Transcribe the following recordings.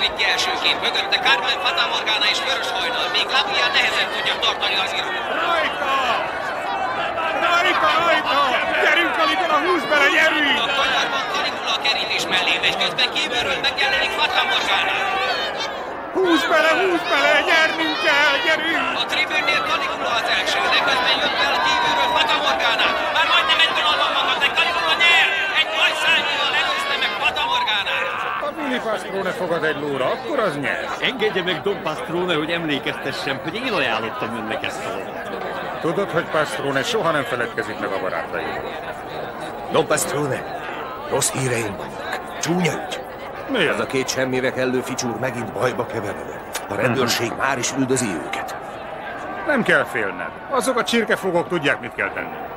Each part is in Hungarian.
vitt elsőként, mögötte Carmen Fatamorgana és Vörös Hajnal, még Lavia nehezen tudja tartani az írót. Rajta! Rajta! Gyerünk, Caligula, húzd bele, gyerünk! A kanyarban Caligula a kerítés mellé megy, közben kívülről megjelenik Fatamorgana. Húzd bele, gyernünk kell, gyerünk! A tribünnél Caligula az első, de közben jött be a kívülről Fatamorgana. Már majdnem egy vonalban vannak, de Caligula nyer! Egy nagy szárnyúval előzte meg Fatamorganát. Ha Billy Pastrone fogad egy lóra, akkor az nyer. Engedje meg, Don Pastrone, hogy emlékeztessem, hogy én ajánlottam önnek ezt a lovat. Tudod, hogy Pastrone soha nem feledkezik meg a barátairól. Don Pastrone, rossz híreim vannak. Csúnya ügy. Mi Ez a két semmire kellő ficsúr megint bajba keveredett. A rendőrség már is üldözi őket. Nem kell félned. Azok a csirkefogók tudják, mit kell tenni.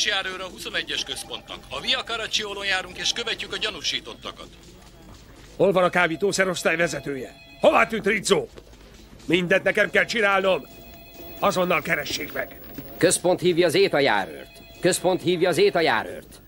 Járőre a 21-es központnak. A Via Caracciolon járunk és követjük a gyanúsítottakat. Hol van a kábítószerosztály vezetője? Hová tűnt Rizzo? Mindent nekem kell csinálnom. Azonnal keressék meg. Központ hívja az ETA járőrt. Központ hívja az ETA járőrt.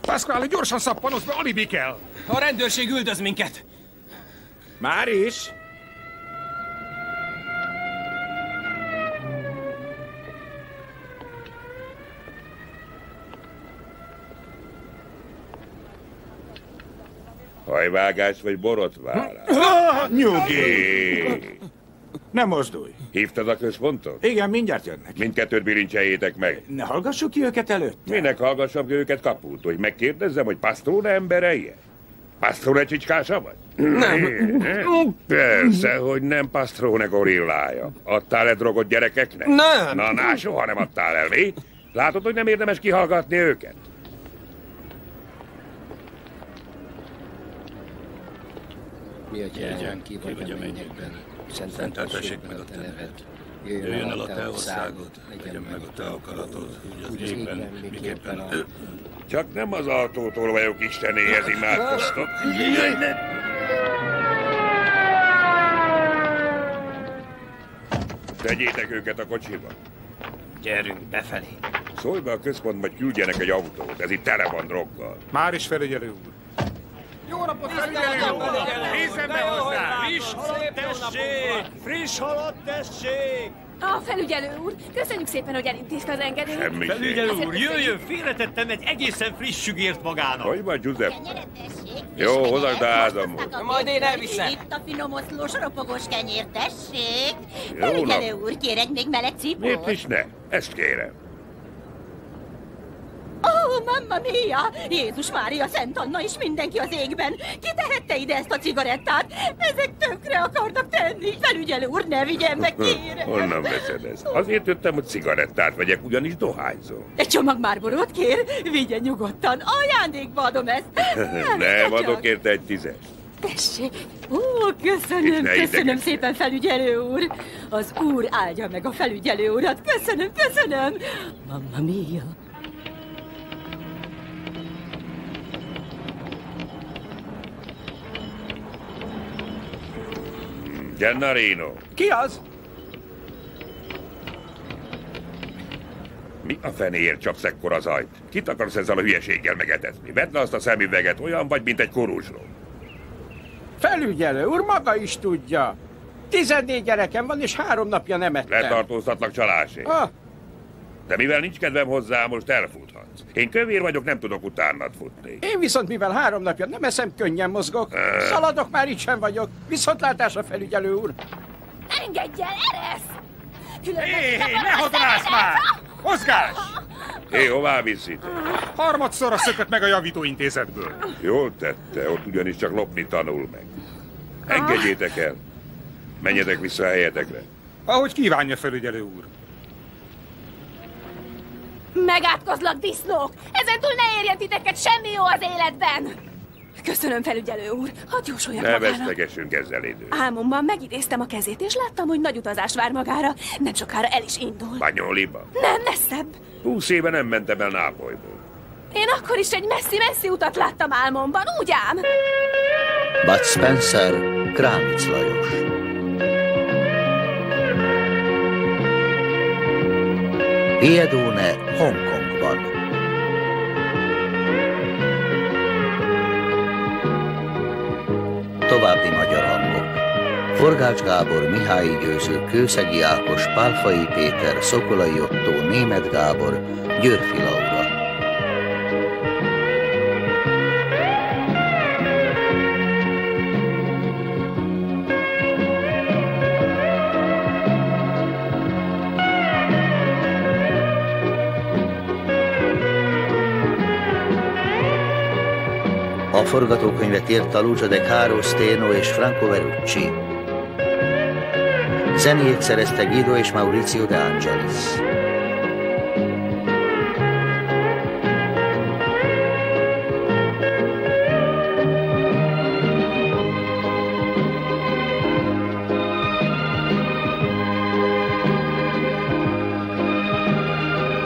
Pasquale, gyorsan szappanozz be, alibi kell! A rendőrség üldöz minket. Már is? Hajvágás vagy borotválás? Nyugi! Ne mozdulj! Hívtad a központot? Igen, mindjárt jönnek. Mindkettőt bilincseljétek meg. Ne hallgassuk ki őket előtt. Minek hallgassam ki őket Caputo, hogy megkérdezzem, hogy Pastrone embere-e? Pastrone csicskása vagy? Nem. Persze, hogy nem Pastrone gorillája. Adtál-e drogot gyerekeknek? Nem. Na, soha nem adtál el, mi? Látod, hogy nem érdemes kihallgatni őket? Mi a gyermek, ki vagy a mennyekben, szenteltessék meg a te neved. Jöjjön el a te országod, legyen meg a te akaratod, úgy az égben, miképpen a... Csak nem az autótól vagyok Istenéhez imádkoztok. Tegyétek őket a kocsiba. Gyerünk befelé. Szólj be a központba, hogy küldjenek egy autót, ez itt tele van droggal. Már is felügyelő úr. Jó napot, felügyelő úr! Nézzen be hozzá! Friss halott tessék! Friss halott tessék! A felügyelő úr, köszönjük szépen, hogy elintézte az engedélyt. Semmi. Felügyelő úr, jöjjön, félretettem egy egészen friss sügért magának. Hogy van, Giuseppe? Jó, hozd a Ádámot. Majd én elviszem. Itt a finomoszlós, ropogós kenyér, tessék. Jó Felügyelő nap. úr, kérek még meleg cipót? Miért is ne? Ezt kérem. Ó, mamma mia! Jézus Mária, Szent Anna és mindenki az égben! Ki tehette ide ezt a cigarettát? Ezek tönkre akarnak tenni! Felügyelő úr, ne vigyen meg, kérem! Honnan veszed ezt? Azért jöttem, hogy cigarettát vegyek, ugyanis dohányzom. Egy csomag Marlborót kér? Vigyen nyugodtan, ajándékba adom ezt! Nem, adok érte egy 10-est. Tessék! Ó, köszönöm szépen, felügyelő úr! Az úr áldja meg a felügyelő urat! Köszönöm! Mamma mia! Gennarino. Ki az? Mi a fenéért csapsz ekkor az ajt? Kit akarsz ezzel a hülyeséggel megetetni? Vedd le azt a szemüveget, olyan vagy, mint egy koruzsló. Felügyelő úr, maga is tudja. 14 gyerekem van, és 3 napja nem ettem. Letartóztatlak csalásért. De mivel nincs kedvem hozzá, most elfuthatsz. Én kövér vagyok, nem tudok utánad futni. Én viszont, mivel 3 napja nem eszem, könnyen mozgok. Szaladok, már itt sem vagyok. Viszontlátásra, felügyelő úr. Engedj el, eresz! Hé, ne hadonász már! Mozgás! Hé, hová viszitek? Harmadszorra szökött meg a javítóintézetből. Jól tette, ott ugyanis csak lopni tanul meg. Engedjétek el. Menjetek vissza a helyetekre. Ahogy kívánja, felügyelő úr. Megátkozlak, disznók! Ezentúl ne érjen titeket semmi jó az életben! Köszönöm, felügyelő úr. Hadd jósoljak Ne magának. vesztegessünk ezzel időt. Álmomban megidéztem a kezét, és láttam, hogy nagy utazás vár magára. Nem sokára el is indul. Banyoliba? Nem, messzebb. 20 éve nem mentem el Nápolyból. Én akkor is egy messzi-messzi utat láttam álmomban, úgy ám? Bud Spencer, Krámicz Lajos. Ijedóne Hongkongban. További magyar hangok. Forgács Gábor, Mihály Győző, Kőszegi Ákos, Pálfai Péter, Szokolai Ottó, Németh Gábor, Györfi Laura. A forgatókönyvet írta Lucia de Caro Steno és Franco Verrucci. Zenéjét szerezte Guido és Maurizio De Angelis.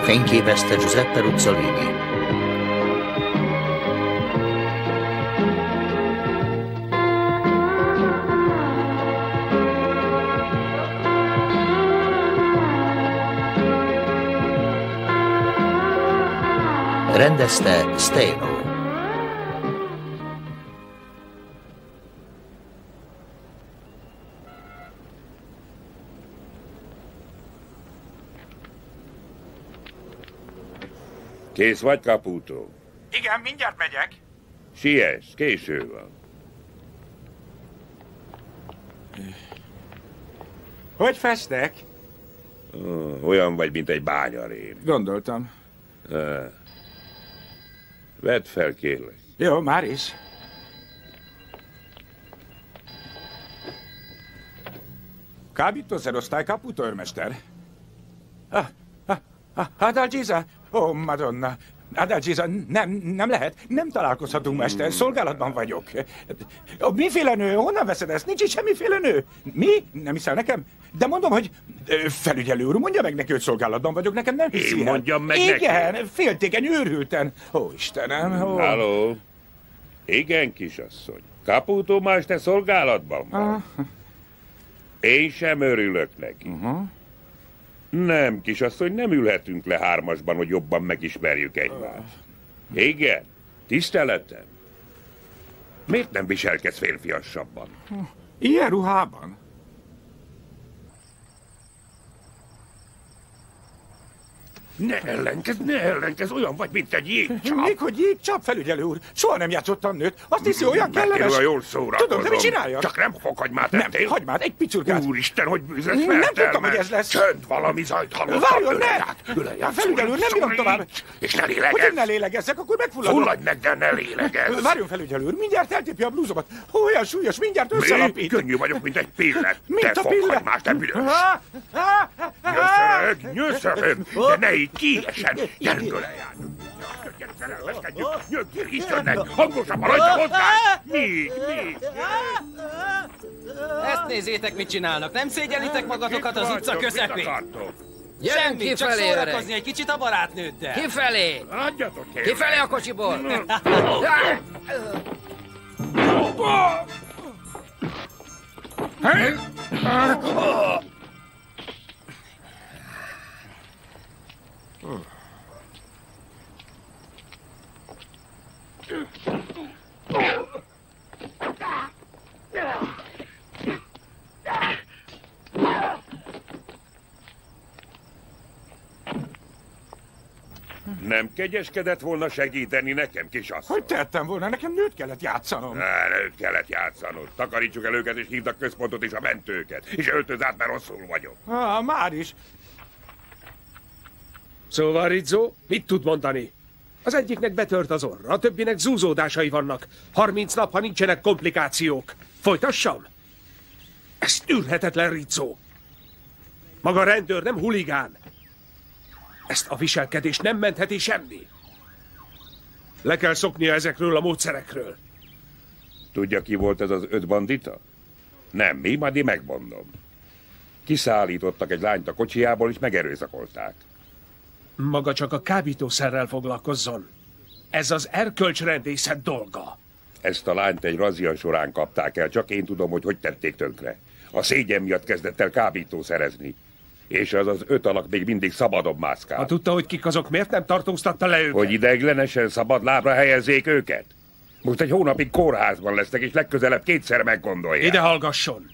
Fényképezte Giuseppe Ruzzolini. Rendezte Steno. Kész vagy, Caputo? Igen, mindjárt megyek. Siess, késő van. Hogy festek? Olyan vagy, mint egy bányarén. Gondoltam. Vedd fel, kérlek. Jó, már is. Kábítószerosztály, Caputo őrmester. Adalgisa? Ó, Madonna. Adalgisa, nem lehet. Nem találkozhatunk, mester. Szolgálatban vagyok. Miféle nő? Honnan veszed ezt? Nincs itt semmiféle nő. Mi? Nem hiszel nekem? De mondom, hogy felügyelő úr, mondja meg neki, hogy szolgálatban vagyok. Nekem nem hiszi. Én mondjam meg neki. Igen, féltékeny, őrülten. Ó, Istenem. Ó. Halló? Igen, kisasszony. Caputo ma este szolgálatban van. Én sem örülök neki. Nem, kisasszony, nem ülhetünk le hármasban, hogy jobban megismerjük egymást. Igen, tiszteletem. Miért nem viselkedsz férfiassabban? Ilyen ruhában? Ne ellenkezz, olyan vagy, mint egy jégcsap. Mikor jégcsap, felügyelő úr? Soha nem játszottam nőt. Azt hiszi, olyan kellemes. Mert jól szórakozom. Tudom, de mit csináljak? Csak nem fog hagymát Nem, ettél. hagymát, egy picurkát. Úristen, hogy bűzös Nem tudtam, hogy ez lesz. Csönd, valami zajt hallottam. Várjon, ne! Felügyelő úr, nem bírom tovább. És ne lélegezz. Hogy ne lélegezzek, akkor megfulladok. Fulladj meg, de ne lélegezz. Várjon, felügyelő úr, mindjárt eltépje a blúzomat. Olyan súlyos, mindjárt összelapít. Könnyű vagyok, mint egy pillet. Mint Te a pillet. foghagymás, te büdös. Nyöszörög, de ne így kiesen. Gyerünk ölejárni. Gyerünk, szerelmeskedjünk. Nyögjél, Istennek. Hangosabban rajta mozgás. Míg. Ezt nézzétek, mit csinálnak. Nem szégyelitek magatokat az utca közepén. Gyerünk Semmi, csak kifelé, szórakozni öreg. egy kicsit a barátnőddel. Kifelé! Adjatok ki. Kifelé a kocsiból! Nem kegyeskedett volna segíteni nekem, kisasszony? Hogy tettem volna? Nekem nőt kellett játszanom. Nőt kellett játszanod. Takarítsuk el őket, és hívd a központot és a mentőket. És öltöz át, mert rosszul vagyok. Már is. Szóval, Rizzo, mit tud mondani? Az egyiknek betört az orra, a többinek zúzódásai vannak. 30 nap, ha nincsenek komplikációk. Folytassam? Ez tűrhetetlen, Rizzo. Maga rendőr nem huligán. Ezt a viselkedést nem mentheti semmi. Le kell szoknia ezekről a módszerekről. Tudja, ki volt ez az 5 bandita? Nem mi, majd én megmondom. Kiszállítottak egy lányt a kocsijából, és megerőszakolták. Maga csak a kábítószerrel foglalkozzon. Ez az erkölcsrendészet dolga. Ezt a lányt egy razzia során kapták el, csak én tudom, hogy tették tönkre. A szégyen miatt kezdett el kábítószerezni. És az 5 alak még mindig szabadon mászkál. Ha tudta, hogy kik azok, miért nem tartóztatta le őket? Hogy ideiglenesen szabad lábra helyezzék őket? Most egy hónapig kórházban lesznek, és legközelebb 2-szer meggondolják. Ide hallgasson!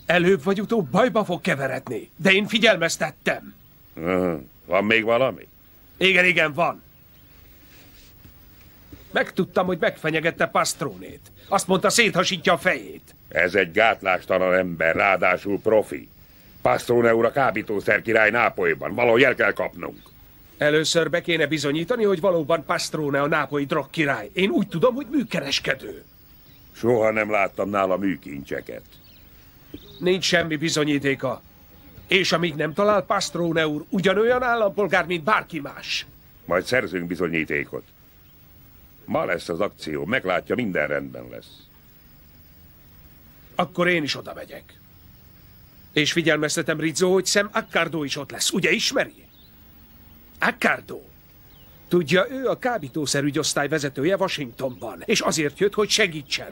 Előbb vagy utóbb bajba fog keveredni, de én figyelmeztettem. Van még valami? Igen, van. Megtudtam, hogy megfenyegette Pastrónét. Azt mondta, széthasítja a fejét. Ez egy gátlástalan ember, ráadásul profi. Pastrone úr a kábítószer király Nápolyban. Valahogy el kell kapnunk. Először be kéne bizonyítani, hogy valóban Pastrone a nápolyi drogkirály. Én úgy tudom, hogy műkereskedő. Soha nem láttam nála műkincseket. Nincs semmi bizonyítéka. És amíg nem talál Pastrone úr, ugyanolyan állampolgár, mint bárki más. Majd szerzünk bizonyítékot. Ma lesz az akció, meglátja, minden rendben lesz. Akkor én is oda megyek. És figyelmeztetem Rizzo, hogy Sam Accardo is ott lesz. Ugye ismeri? Accardo. Tudja, ő a kábítószerügyosztály vezetője Washingtonban, és azért jött, hogy segítsen.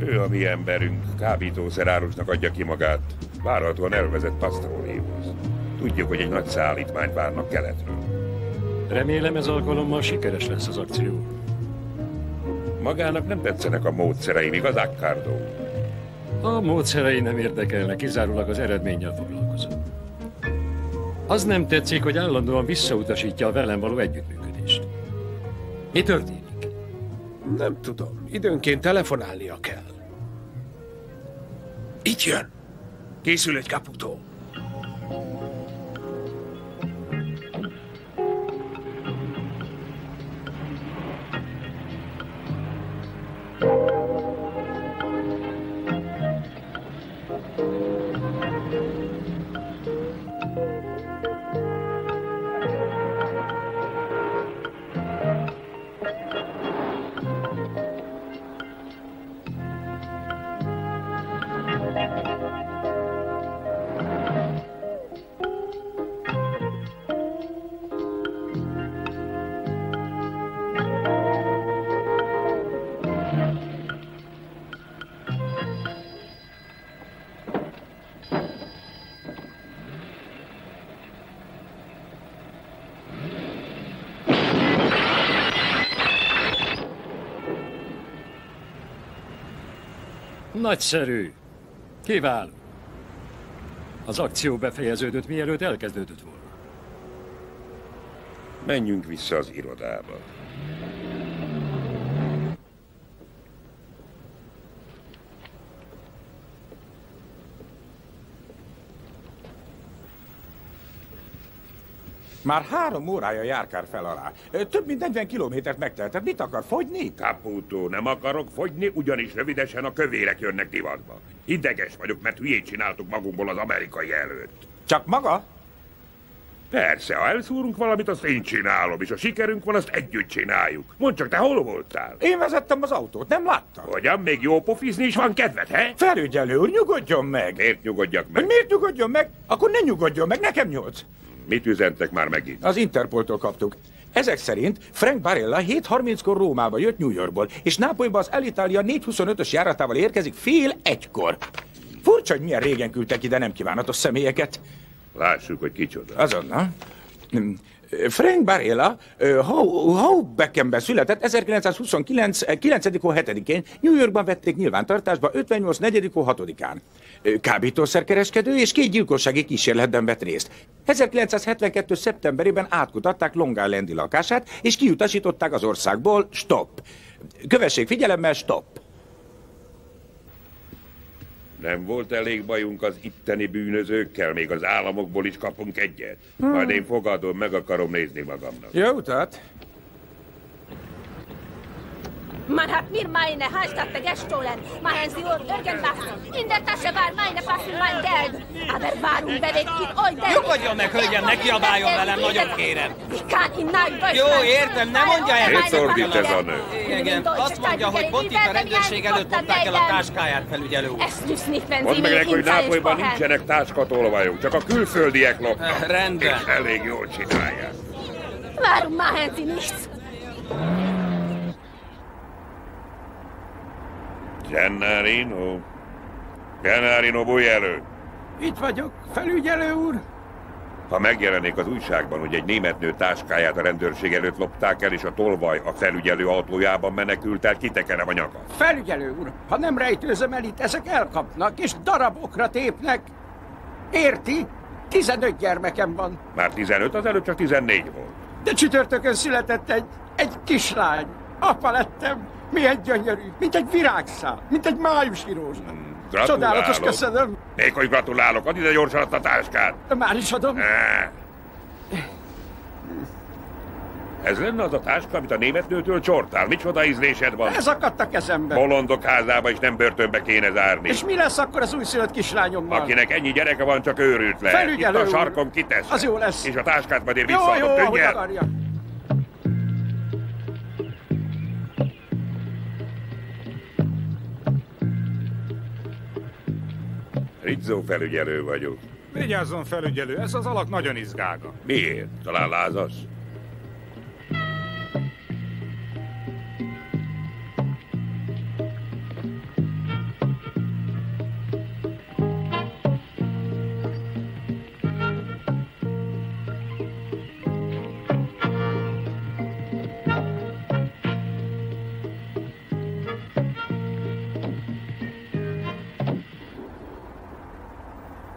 Ő a mi emberünk, kábítószerárusnak adja ki magát. Várhatóan elvezet Pastronéhoz. Tudjuk, hogy egy nagy szállítmányt várnak keletről. Remélem, ez alkalommal sikeres lesz az akció. Magának nem tetszenek a módszereim, igaz, Accardo? A módszerei nem érdekelnek, kizárólag az eredménnyel foglalkozom. Az nem tetszik, hogy állandóan visszautasítja a velem való együttműködést. Mi történik? Nem tudom. Időnként telefonálnia kell. Itt jön. Készül egy Caputo. Nagyszerű. Kiváló. Az akció befejeződött, mielőtt elkezdődött volna. Menjünk vissza az irodába. Már 3 órája járkál fel alá. Több mint 40 kilométert megtehetett. Mit akar, fogyni? Caputo, nem akarok fogyni, ugyanis rövidesen a kövérek jönnek divatba. Ideges vagyok, mert hülyét csináltuk magunkból az amerikai előtt. Csak maga? Persze, ha elszúrunk valamit, azt én csinálom, és ha sikerünk van, azt együtt csináljuk. Mondd csak, te hol voltál? Én vezettem az autót, nem látta? Hogyan, még jó pofizni is van kedved, he? Felügyelő úr, nyugodjon meg! Miért nyugodjak meg? Hogy miért nyugodjon meg? Akkor ne nyugodjon meg, nekem 8. Mit üzentek már megint? Az Interpoltól kaptuk. Ezek szerint Frank Barella 7:30-kor Rómába jött New Yorkból, és Nápolyba az Alitalia 4:25-ös járatával érkezik 12:30. Furcsa, hogy milyen régen küldtek ide nem kívánatos személyeket. Lássuk, hogy kicsoda. Azonnal. Frank Barella Hobokenben született 1929. 9. hó 7-én. New Yorkban vették nyilvántartásba 58. 4. hó 6-án. Kábítószerkereskedő és 2 gyilkossági kísérletben vett részt. 1972. szeptemberében átkutatták Long Islandi lakását, és kiutasították az országból. Stop! Kövessék figyelemmel, stop! Nem volt elég bajunk az itteni bűnözőkkel, még az államokból is kapunk egyet. Majd én fogadom, meg akarom nézni magamnak. Jó utat! Man hat mir meine Hallstatte gestohlen. Machen Sie uns irgendwas. In der Tasche war meine Passen, mein Geld. Aber warum bewegt ihr euch denn? Nyugodjon meg, hölgyem, ne kiabáljon velem, nagyon kérem. Ich kann in Deutschland. Jó, értem, ne mondja el. Mit szordít ez a nő? Igen, azt mondja, hogy pont itt a rendőrség előtt lopták el a táskáját, felügyelő úr. Mondd meg neki, hogy Nápolyban nincsenek táskatolvajok, csak a külföldiek lopnak. Rendben. És elég jól csinálják. Warum machen Sie nichts? Gennarino, bújj elő! Itt vagyok, felügyelő úr. Ha megjelenik az újságban, hogy egy német nő táskáját a rendőrség előtt lopták el, és a tolvaj a felügyelő autójában menekült el, kitekerem a nyaka. Felügyelő úr, ha nem rejtőzöm el itt, ezek elkapnak, és darabokra tépnek. Érti? 15 gyermekem van. Már 15, az előbb csak 14 volt. De csütörtökön született egy kislány. Apa lettem. Milyen gyönyörű, mint egy virágszál, mint egy májusi rózsa. Csodálatos, köszönöm. Még hogy gratulálok, add ide gyorsan azt a táskát. Már is adom. Ez lenne az a táska, amit a német nőtől csortál. Micsoda ízlésed van? Ez akadt a kezembe. Bolondok házába is nem börtönbe kéne zárni. És mi lesz akkor az újszülött kislányommal? Akinek ennyi gyereke van, csak őrült le. Felügyelő itt a sarkom kitesz. Az jó lesz. És a táskát majd én visszaadom. Jó, ahogy Tűnj el. akarja. Rizzo felügyelő vagyok. Vigyázzon, felügyelő, ez az alak nagyon izgága. Miért? Talán lázas?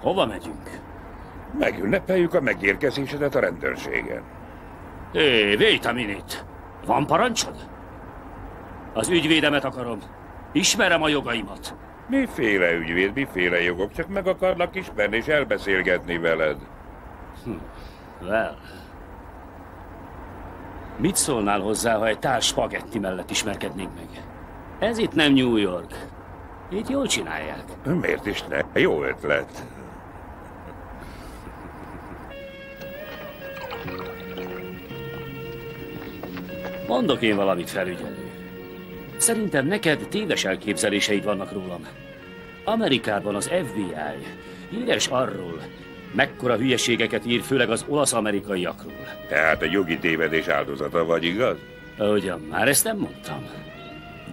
Hova megyünk? Megünnepeljük a megérkezésedet a rendőrségen. Wait a minute. Van parancsod? Az ügyvédemet akarom. Ismerem a jogaimat. Miféle ügyvéd, miféle jogok, csak meg akarlak ismerni és elbeszélgetni veled. Well. Mit szólnál hozzá, ha egy társ spagetti mellett ismerkednénk meg? Ez itt nem New York. Itt jól csinálják. Miért is ne? Jó ötlet. Mondok én valamit, felügyelő. Szerintem neked téves elképzeléseid vannak rólam. Amerikában az FBI híres arról, mekkora hülyeségeket ír, főleg az olasz-amerikaiakról. Tehát egy jogi tévedés áldozata vagy, igaz? Ugyan, már ezt nem mondtam.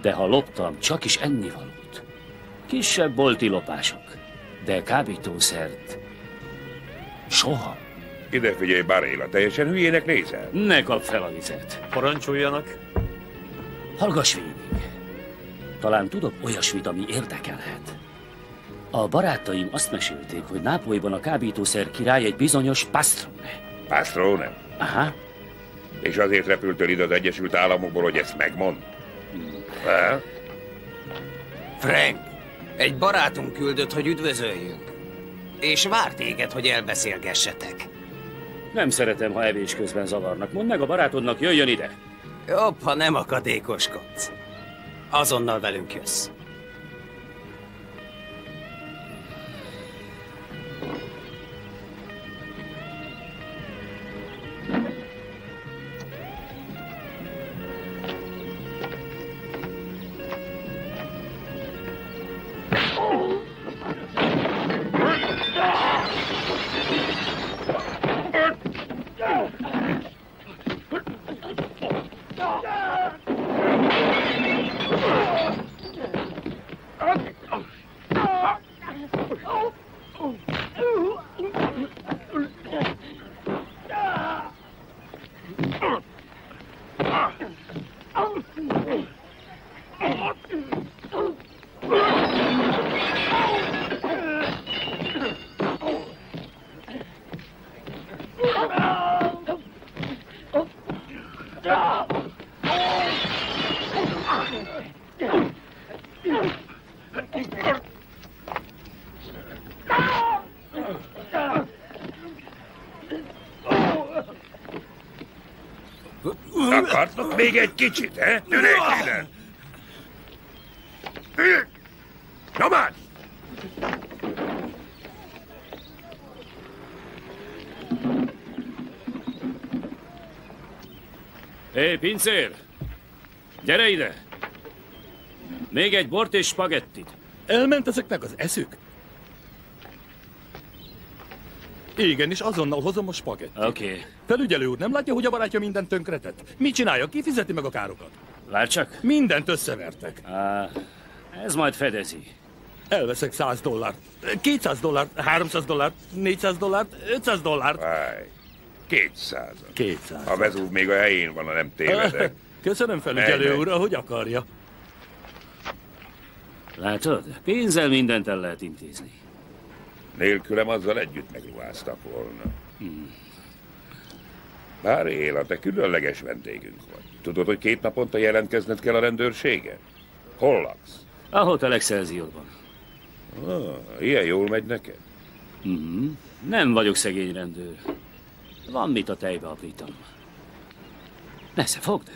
De ha loptam, csak is ennivalót. Kisebb bolti lopások, de kábítószert soha. Ide figyelj, Barella, teljesen hülyének nézel. Ne kap fel a vizet. Parancsoljanak. Hallgass végig. Talán tudok olyasmit, ami érdekelhet. A barátaim azt mesélték, hogy Nápolyban a kábítószer király egy bizonyos Pastrone. Pastrone? Aha. És azért repültél ide az Egyesült Államokból, hogy ezt megmond? Frank, egy barátunk küldött, hogy üdvözöljünk. És vár téged, hogy elbeszélgessetek. Nem szeretem, ha evés közben zavarnak. Mondd meg a barátodnak, jöjjön ide. Jobb, ha nem akadékoskodsz. Azonnal velünk jössz. Akartok még egy kicsit, he? Tűnék ide! Nyomás! Hé, pincér! Gyere ide! Még egy bort és spagettit. Elment ezeknek az eszük? Igen, és azonnal hozom a spagettit. Oké. Felügyelő úr, nem látja, hogy a barátja mindent tönkretett? Mit csinálja? Ki fizeti meg a károkat? Várj csak. Mindent összevertek. Ez majd fedezi. Elveszek $100, $200, $300, $400, $500. Várj, 200. 200. A Vezúv még a helyén van, ha nem tévedek. Köszönöm, felügyelő úr, ahogy akarja. Látod? Pénzzel mindent el lehet intézni. Nélkülem azzal együtt megruháztak volna. Bár él, te különleges vendégünk vagy. Tudod, hogy 2 naponta jelentkezned kell a rendőrségen? Hol laksz? A Hotel Excelsiorban. Ilyen jól megy neked? Nem vagyok szegény rendőr. Van mit a tejbe aprítom. Nesze, fogd!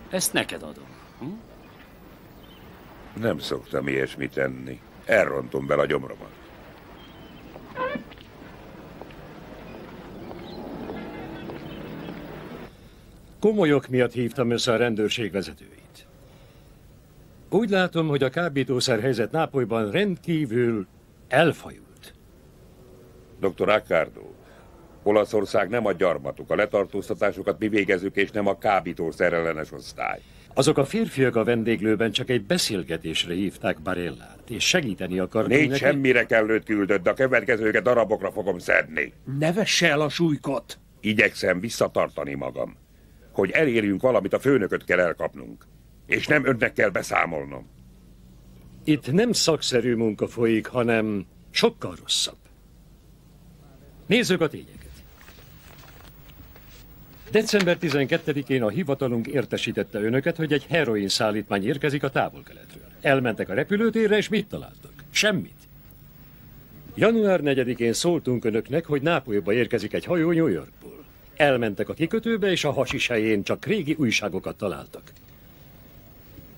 Ezt neked adom. Nem szoktam ilyesmit tenni. Elrontom bele a gyomromat. Komolyok miatt hívtam össze a rendőrség vezetőit. Úgy látom, hogy a kábítószer helyzet Nápolyban rendkívül elfajult. Dr. Accardo, Olaszország nem a gyarmatuk, a letartóztatásokat mi végezzük, és nem a kábítószerellenes osztály. Azok a férfiak a vendéglőben csak egy beszélgetésre hívták Barellát, és segíteni akarnak 4 neki. semmire kellőt küldött, de a következőket darabokra fogom szedni. Ne vesse el a súlykot! Igyekszem visszatartani magam. Hogy elérjünk valamit, a főnököt kell elkapnunk. És nem önnek kell beszámolnom. Itt nem szakszerű munka folyik, hanem sokkal rosszabb. Nézzük a tényeket. December 12-én a hivatalunk értesítette önöket, hogy egy heroin szállítmány érkezik a távol-keletről. Elmentek a repülőtérre, és mit találtak? Semmit. Január 4-én szóltunk önöknek, hogy Nápolyba érkezik egy hajó New Yorkból. Elmentek a kikötőbe, és a hasis helyén csak régi újságokat találtak.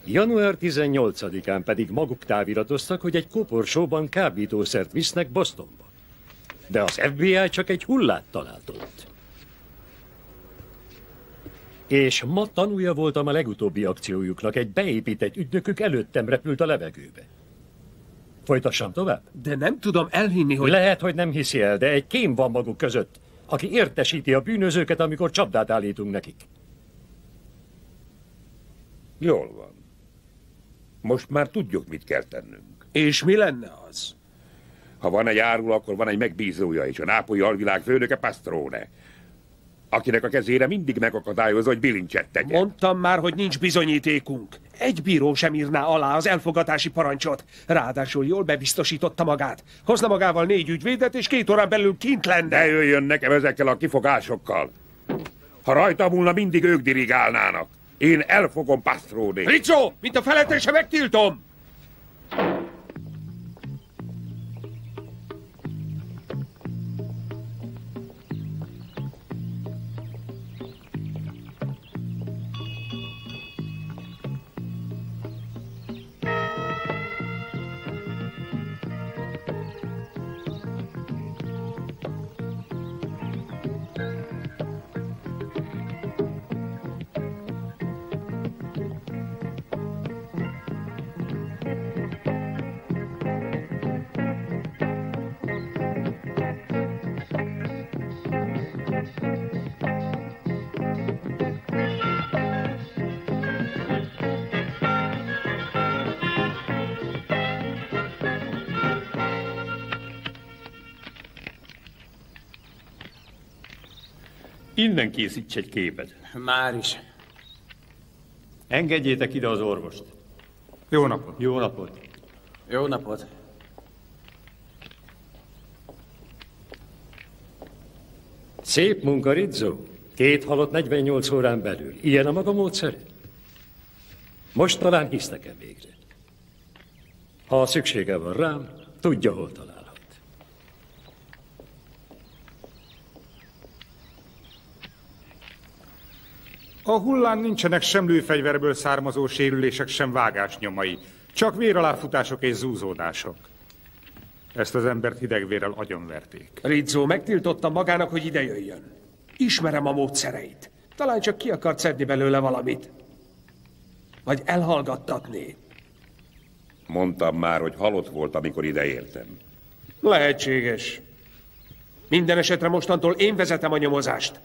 Január 18-án pedig maguk táviratoztak, hogy egy koporsóban kábítószert visznek Bostonba. De az FBI csak egy hullát talált ott. És ma tanúja voltam a legutóbbi akciójuknak, egy beépített ügynökük előttem repült a levegőbe. Folytassam tovább? De nem tudom elhinni, hogy... Lehet, hogy nem hiszi el, de egy kém van maguk között, aki értesíti a bűnözőket, amikor csapdát állítunk nekik. Jól van. Most már tudjuk, mit kell tennünk. És mi lenne az? Ha van egy árul, akkor van egy megbízója is, a nápolyi alvilág főnöke Pastrone, akinek a kezére mindig megakadályozza, hogy bilincset tegyen. Mondtam már, hogy nincs bizonyítékunk. Egy bíró sem írná alá az elfogadási parancsot. Ráadásul jól bebiztosította magát. Hozna magával 4 ügyvédet, és 2 órán belül kint lenne. Ne jöjjön nekem ezekkel a kifogásokkal. Ha rajta múlna, mindig ők dirigálnának. Én elfogom Pastronét. Rizzo, mint a felettese megtiltom! Innen készíts egy képet. Már is. Engedjétek ide az orvost. Jó napot. Jó napot. Jó napot. Szép munka, Rizzo. 2 halott 48 órán belül. Ilyen a maga módszer? Most talán hisz nekem végre. Ha szüksége van rám, tudja, hol találhat. A hullán nincsenek sem lőfegyverből származó sérülések, sem vágásnyomai. Csak véraláfutások és zúzódások. Ezt az embert hidegvérrel agyonverték. Rizzo megtiltotta magának, hogy ide jöjjön. Ismerem a módszereit. Talán csak ki akart szedni belőle valamit. Vagy elhallgattatni. Mondtam már, hogy halott volt, amikor ideértem. Lehetséges. Minden esetre mostantól én vezetem a nyomozást.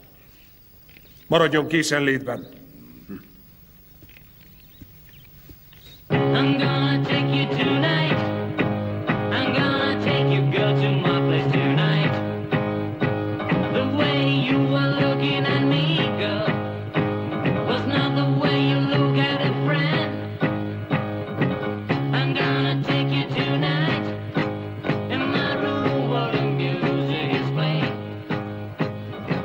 Maradjon készenlétben. I'm gonna take you tonight. I'm gonna take you, girl, to my place tonight. The way you were looking at me, girl, was not the way you look at a friend. I'm gonna take you tonight in my room where the music is playing.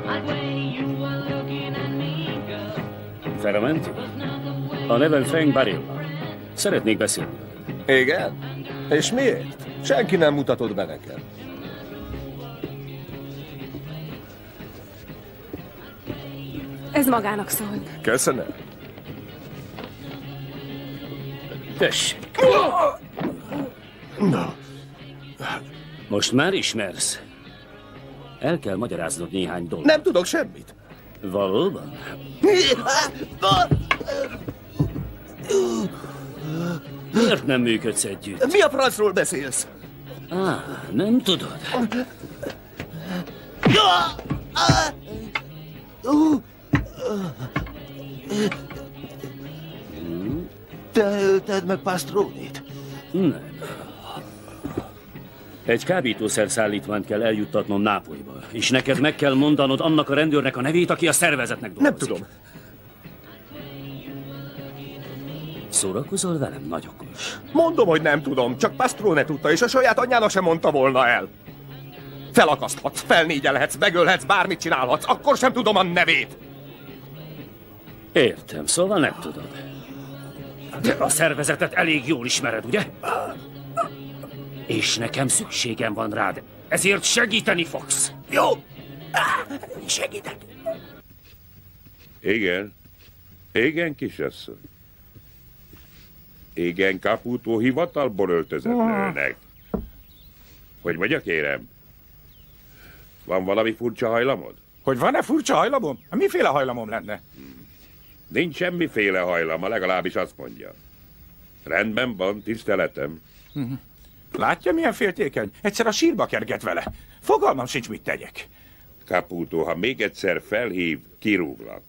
The way you were looking at me, girl. Ferramenti? A nevem Frank Barilla. Szeretnék beszélni. Igen? És miért? Senki nem mutatott be nekem. Ez magának szól. Köszönöm. Tessék. Na. Most már ismersz. El kell magyaráznod néhány dolgot. Nem tudok semmit. Valóban? Miért nem működsz együtt? Mi a francról beszélsz? Nem tudod. Te ölted meg Pastrónit? Nem. Egy kábítószer szállítmányt kell eljuttatnom Nápolyba, és neked meg kell mondanod annak a rendőrnek a nevét, aki a szervezetnek dolgozik. Nem tudom. Szórakozol velem, nagy okos? Mondom, hogy nem tudom, csak Pastrone tudta, és a saját anyjának sem mondta volna el. Felakaszthatsz, felnégyelhetsz, megölhetsz, bármit csinálhatsz, akkor sem tudom a nevét. Értem, szóval nem tudod. De a szervezetet elég jól ismered, ugye? És nekem szükségem van rád, ezért segíteni fogsz. Jó, segítek. Igen. Igen, kisasszony. Igen, Caputo hivatalból öltözött nőnek. Hogy mondja, kérem? Van valami furcsa hajlamod? Hogy van-e furcsa hajlamom? Miféle hajlamom lenne? Nincs semmiféle hajlama, legalábbis azt mondja. Rendben van, tiszteletem. Látja, milyen féltékeny? Egyszer a sírba kerget vele. Fogalmam sincs, mit tegyek. Caputo, ha még egyszer felhív, kirúglak.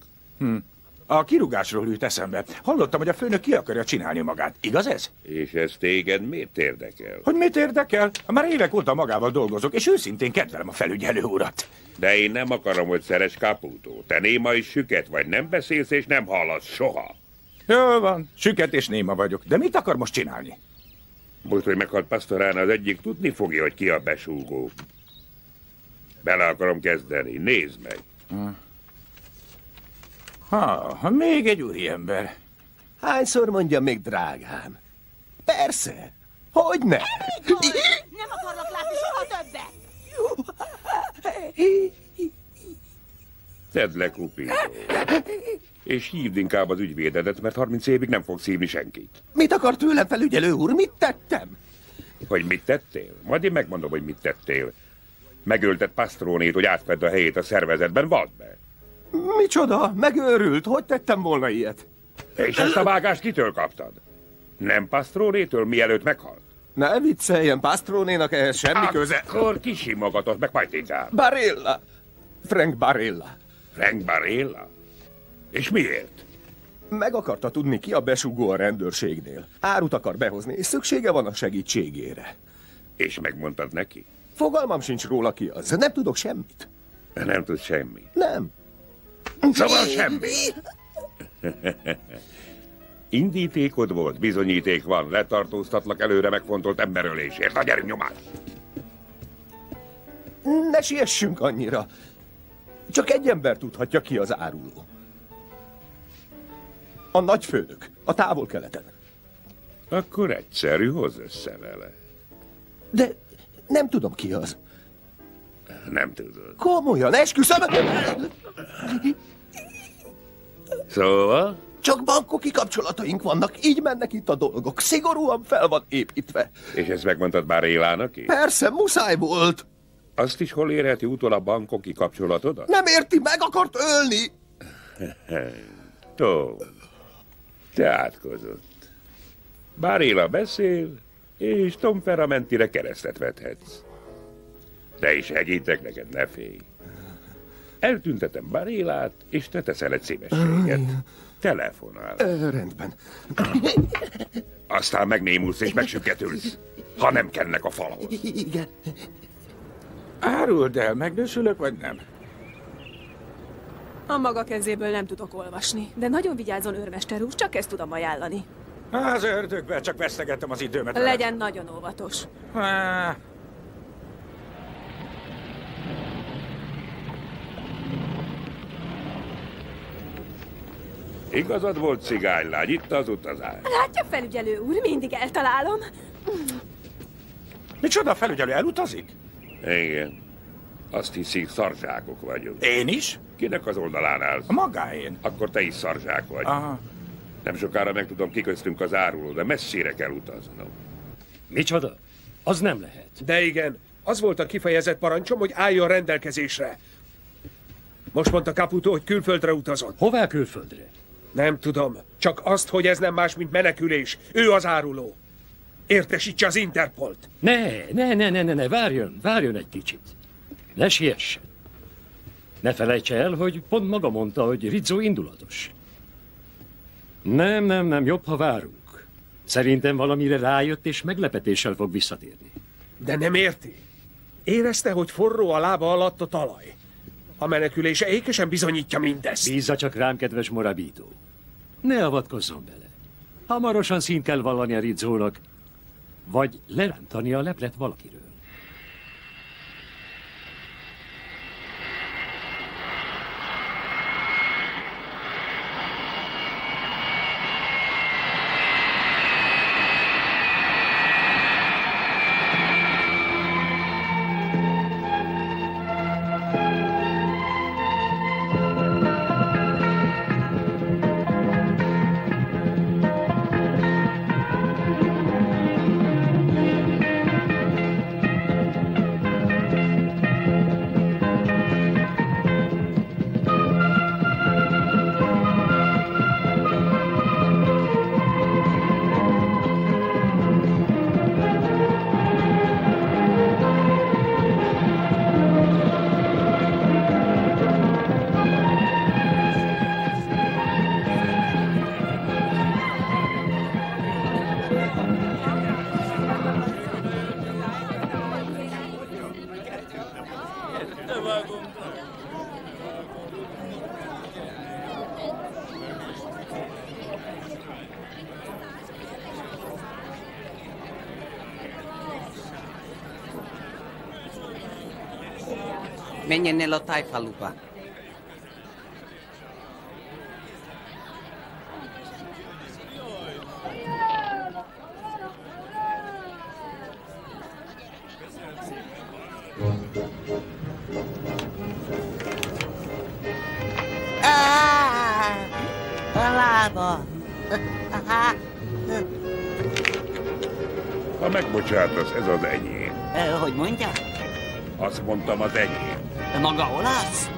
A kirúgásról jut eszembe. Hallottam, hogy a főnök ki akarja csinálni magát. Igaz ez? És ez téged miért érdekel? Hogy mit érdekel? Már évek óta magával dolgozok, és őszintén kedvelem a felügyelő urat. De én nem akarom, hogy szeres Caputo. Te néma és süket vagy, nem beszélsz és nem hallasz soha. Jól van, süket és néma vagyok. De mit akar most csinálni? Most, hogy meghalt Pastorán, az egyik tudni fogja, hogy ki a besúgó. Bele akarom kezdeni, nézd meg. Még egy úriember. Hányszor mondja még, drágám? Persze. Hogyne? Nem akarlak látni soha többet! Tedd le, Cupido. És hívd inkább az ügyvédedet, mert 30 évig nem fogsz hívni senkit. Mit akar tőlem, felügyelő úr? Mit tettem? Hogy mit tettél? Majd én megmondom, hogy mit tettél. Megölted Pastrónét, hogy átvedd a helyét a szervezetben, vald be. Micsoda? Megőrült? Hogy tettem volna ilyet? És ezt a vágást kitől kaptad? Nem Pastrónétől, mielőtt meghalt? Ne vicceljen, Pastrónénak ehhez semmi köze. Akkor kisimogatott meg majd inkább. Barilla. Frank Barilla. Frank Barilla? És miért? Meg akarta tudni, ki a besúgó a rendőrségnél. Árut akar behozni, és szüksége van a segítségére. És megmondtad neki? Fogalmam sincs róla, ki az. Nem tudok semmit. Nem tud semmi. Nem. Szóval semmi. Indítékod volt, bizonyíték van, letartóztatlak előre megfontolt emberölésért. Na gyerünk nyomás! Ne siessünk annyira. Csak egy ember tudhatja, ki az áruló. A nagyfőnök, a Távol-Keleten. Akkor egyszerű, hozz össze vele. De nem tudom, ki az. Nem tudod. Komolyan, esküszöm! Szóval? Csak bankoki kapcsolataink vannak, így mennek itt a dolgok. Szigorúan fel van építve. És ezt megmondtad már Élának is? Persze, muszáj volt. Azt is hol érheti úton a bankoki kapcsolatodat? Nem érti, meg akart ölni. Tó, te átkozott. Bár Éla beszél, és Tom Ferramentire keresztet vethetsz. De is segítek neked, ne félj. Eltüntetem Barélát, és te teszel egy szívességet. Telefonál. Rendben. Aztán megnémulsz és megsüketülsz, ha nem kennek a falhoz. Igen. Áruld el, megnősülök, vagy nem? A maga kezéből nem tudok olvasni, de nagyon vigyázzon, őrmester úr, csak ezt tudom ajánlani. Az ördögben csak vesztegettem az időmet. Legyen nagyon óvatos. Igazad volt, cigánylány, itt az utazás. Látja, felügyelő úr, mindig eltalálom. Micsoda, felügyelő elutazik? Igen. Azt hiszik, szarzsákok vagyunk. Én is? Kinek az oldalán állsz? A magáén. Akkor te is szarzsák vagy. Aha. Nem sokára megtudom, ki köztünk az áruló, de messzire kell utaznom. Micsoda? Az nem lehet. De igen, az volt a kifejezett parancsom, hogy álljon rendelkezésre. Most mondta Caputo, hogy külföldre utazott. Hová külföldre? Nem tudom. Csak azt, hogy ez nem más, mint menekülés. Ő az áruló. Értesítse az Interpolt. Ne, várjon egy kicsit. Ne siessen. Ne felejtse el, hogy pont maga mondta, hogy Rizzo indulatos. Nem, jobb, ha várunk. Szerintem valamire rájött, és meglepetéssel fog visszatérni. De nem érti? Érezte, hogy forró a lába alatt a talaj. A menekülése ékesen bizonyítja mindezt. Bízza csak rám, kedves Morabito. Ne avatkozzon bele. Hamarosan színt kell vallani a Rizzónak, vagy lerántani a leplet valakiről. Menjen nello tájfaluba. A lába. Ha megbocsátasz, ez az enyém. Hogy mondja? Azt mondtam, az enyém. Maga olasz?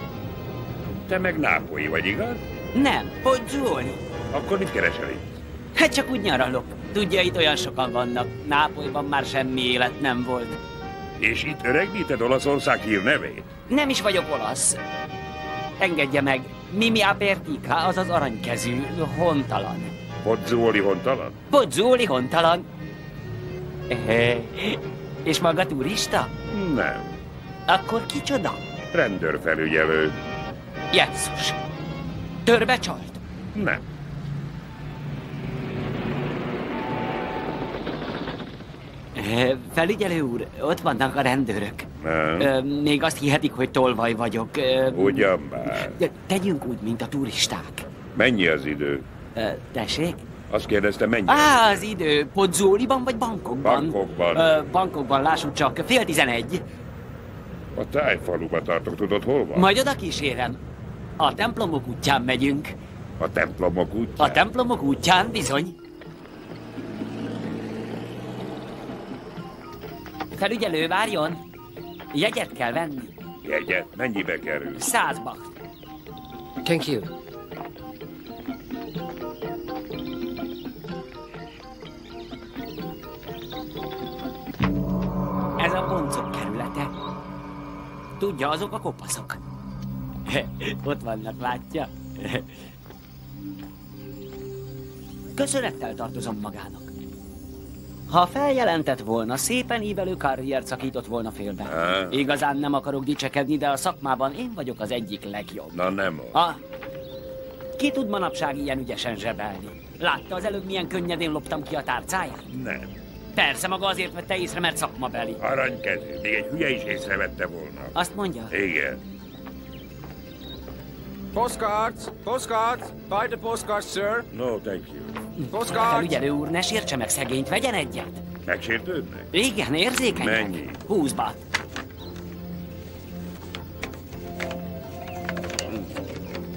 Te meg nápolyi vagy, igaz? Nem, Pozzuoli. Akkor mit keresel itt? Hát csak úgy nyaralok. Tudja, itt olyan sokan vannak. Nápolyban már semmi élet nem volt. És itt öregbíted Olaszország hírnevét? Nem is vagyok olasz. Engedje meg. Mimi Apertica, azaz aranykezű, hontalan. Pozzuoli hontalan? Pozzuoli hontalan. És maga turista? Nem. Akkor kicsoda? Rendőrfelügyelő. Jesszus. Törbe csalt? Nem. Felügyelő úr, ott vannak a rendőrök. Még azt hihetik, hogy tolvaj vagyok. Ugyan már. Tegyünk úgy, mint a turisták. Mennyi az idő? Tessék? Azt kérdezte, mennyi? Az idő. Pozzoliban vagy Bangkokban? Bangkokban, lássuk csak. 10:30. A tájfaluba tartok, tudod, hol van? Majd oda kísérem. A templomok útján megyünk. A templomok útján? A templomok útján, bizony. Felügyelő, várjon! Jegyet kell venni. Jegyet? Mennyibe kerül? 100 baht. Thank you. Ez a boncok kerülete. Tudja, azok a kopaszok. Ott vannak, látja? Köszönettel tartozom magának. Ha feljelentett volna, szépen ívelő karriert szakított volna félbe. Igazán nem akarok dicsekedni, de a szakmában én vagyok az egyik legjobb. Na nem. Ki tud manapság ilyen ügyesen zsebelni? Látta az előbb, milyen könnyedén loptam ki a tárcáját? Nem. Persze, maga azért vette észre, mert szakmabeli. Aranykezű, még egy hülye is észrevette volna. Azt mondja? Igen. Postcards! Postcards! Buy the postcards, sir! No, thank you. Postcards! Felügyelő úr, ne sértse meg szegényt, vegyen egyet. Megsértődnek? Igen, érzékenyek. Mennyi? 20 baht.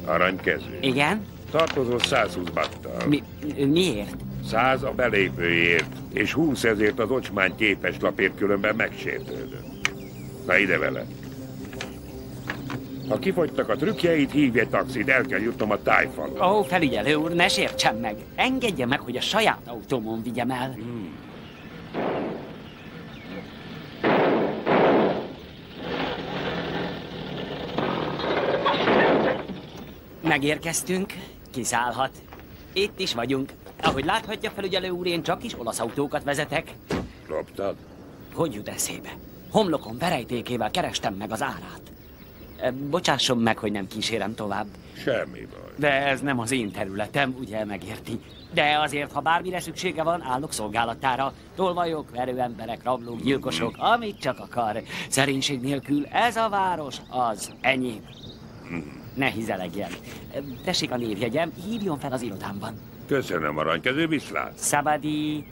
Aranykezű. Igen? Tartozol 120 battal. Miért? 100 a belépőért, és 20 ezért az ocsmány képeslapért, különben megsértődött. Na ide vele. Ha kifogytak a trükkjeit, hívj egy taxit, el kell jutnom a tájfalra. Ó, felügyelő úr, ne sértsen meg. Engedje meg, hogy a saját autómon vigyem el. Megérkeztünk, kiszállhat. Itt is vagyunk. Ahogy láthatja, felügyelő úr, én csak is olasz autókat vezetek. Loptad? Hogy jut eszébe? Homlokom verejtékével kerestem meg az árát. Bocsásson meg, hogy nem kísérem tovább. Semmi baj. De ez nem az én területem, ugye megérti. De azért, ha bármire szüksége van, állok szolgálatára. Tolvajok, verőemberek, rablók, gyilkosok, amit csak akar. Szerénység nélkül ez a város az enyém. Ne hizelegjen. Tessék a névjegyem, hívjon fel az irodámban. Köszönöm, aranykező, viszlát. Szabadi.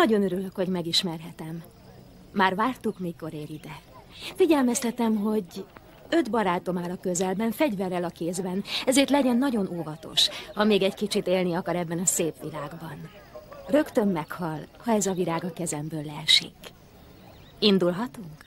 Nagyon örülök, hogy megismerhetem. Már vártuk, mikor ér ide. Figyelmeztetem, hogy 5 barátom áll a közelben, fegyverrel a kézben, ezért legyen nagyon óvatos, ha még egy kicsit élni akar ebben a szép világban. Rögtön meghal, ha ez a virág a kezemből leesik. Indulhatunk?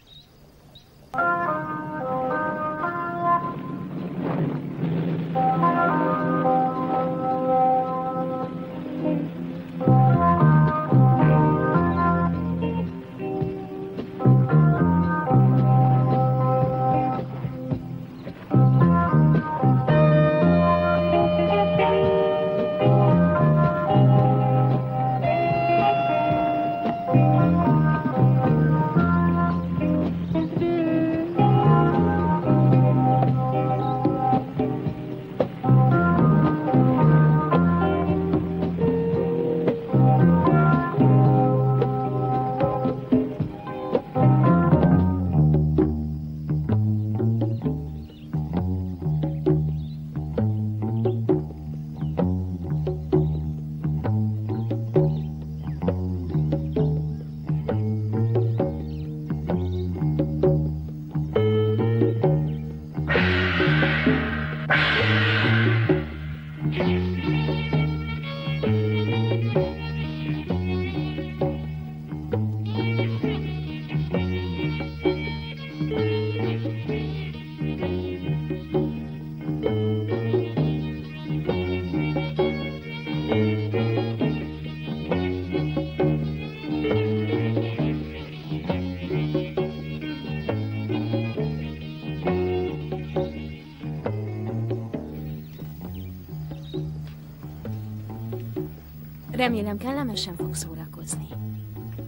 Remélem, kellemesen fog szórakozni.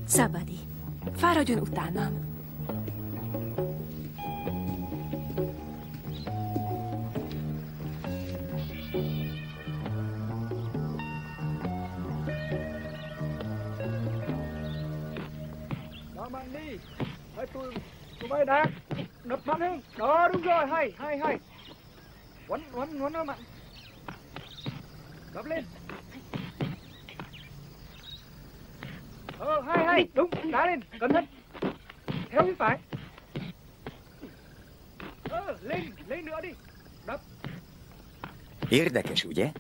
Szabadi, fáradjon utánam. Đó bạn đi. Hãy tụi bay đang đập mạnh hơn. Đó đúng rồi, hay. Quấn nó mạnh. Đập lên. Hay, đúng, đá lên, cẩn thận. Theo phía phải. Lên nữa đi. Đập. Érdekes, ugye?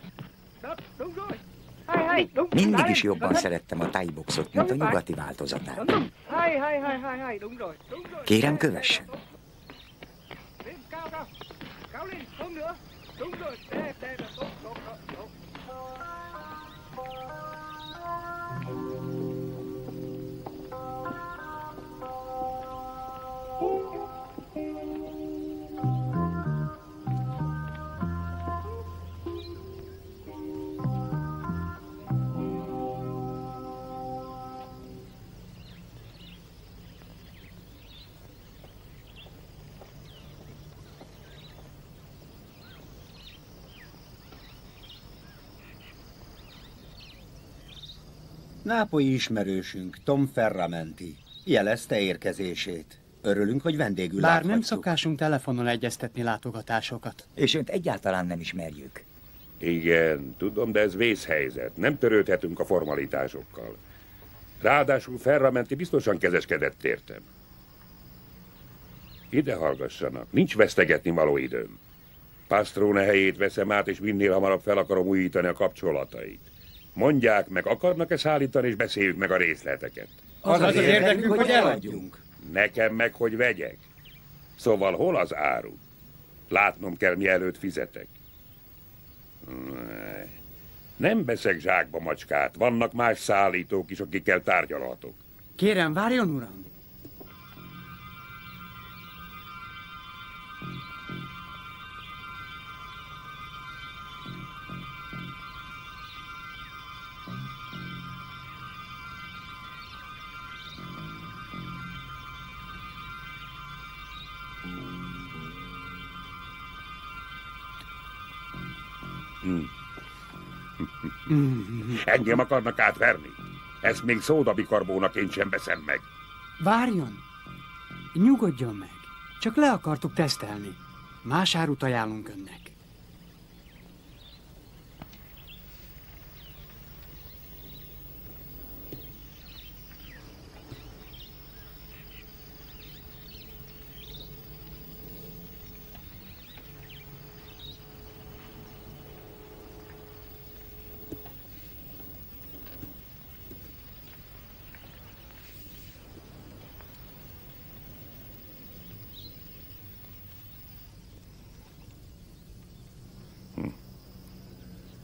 Đập, đúng rồi. Hay, đúng. Mindig is jobban szerettem a thai-boxot, mint a nyugati változatát. Hay, đúng rồi. Kérem, kövessen. Lên, cao lên, không nữa. Đúng rồi, đẹp, tốt. Nápolyi ismerősünk, Tom Ferramenti, jelezte érkezését. Örülünk, hogy vendégül Bár láthatjuk. nem szokásunk telefonon egyeztetni látogatásokat. És önt egyáltalán nem ismerjük. Igen, tudom, de ez vészhelyzet. Nem törődhetünk a formalitásokkal. Ráadásul Ferramenti biztosan kezeskedett értem. Ide hallgassanak, nincs vesztegetni való időm. Pastrone helyét veszem át, és minél hamarabb fel akarom újítani a kapcsolatait. Mondják meg, akarnak-e szállítani, és beszéljük meg a részleteket. Az érdekünk, hogy eladjunk. Nekem meg, hogy vegyek. Szóval hol az áru? Látnom kell, mielőtt fizetek. Nem veszek zsákba macskát, vannak más szállítók is, akikkel tárgyalhatok. Kérem, várjon, uram! Engem akarnak átverni? Ezt még szódabikarbónaként sem veszem meg. Várjon! Nyugodjon meg! Csak le akartuk tesztelni. Más árut ajánlunk önnek.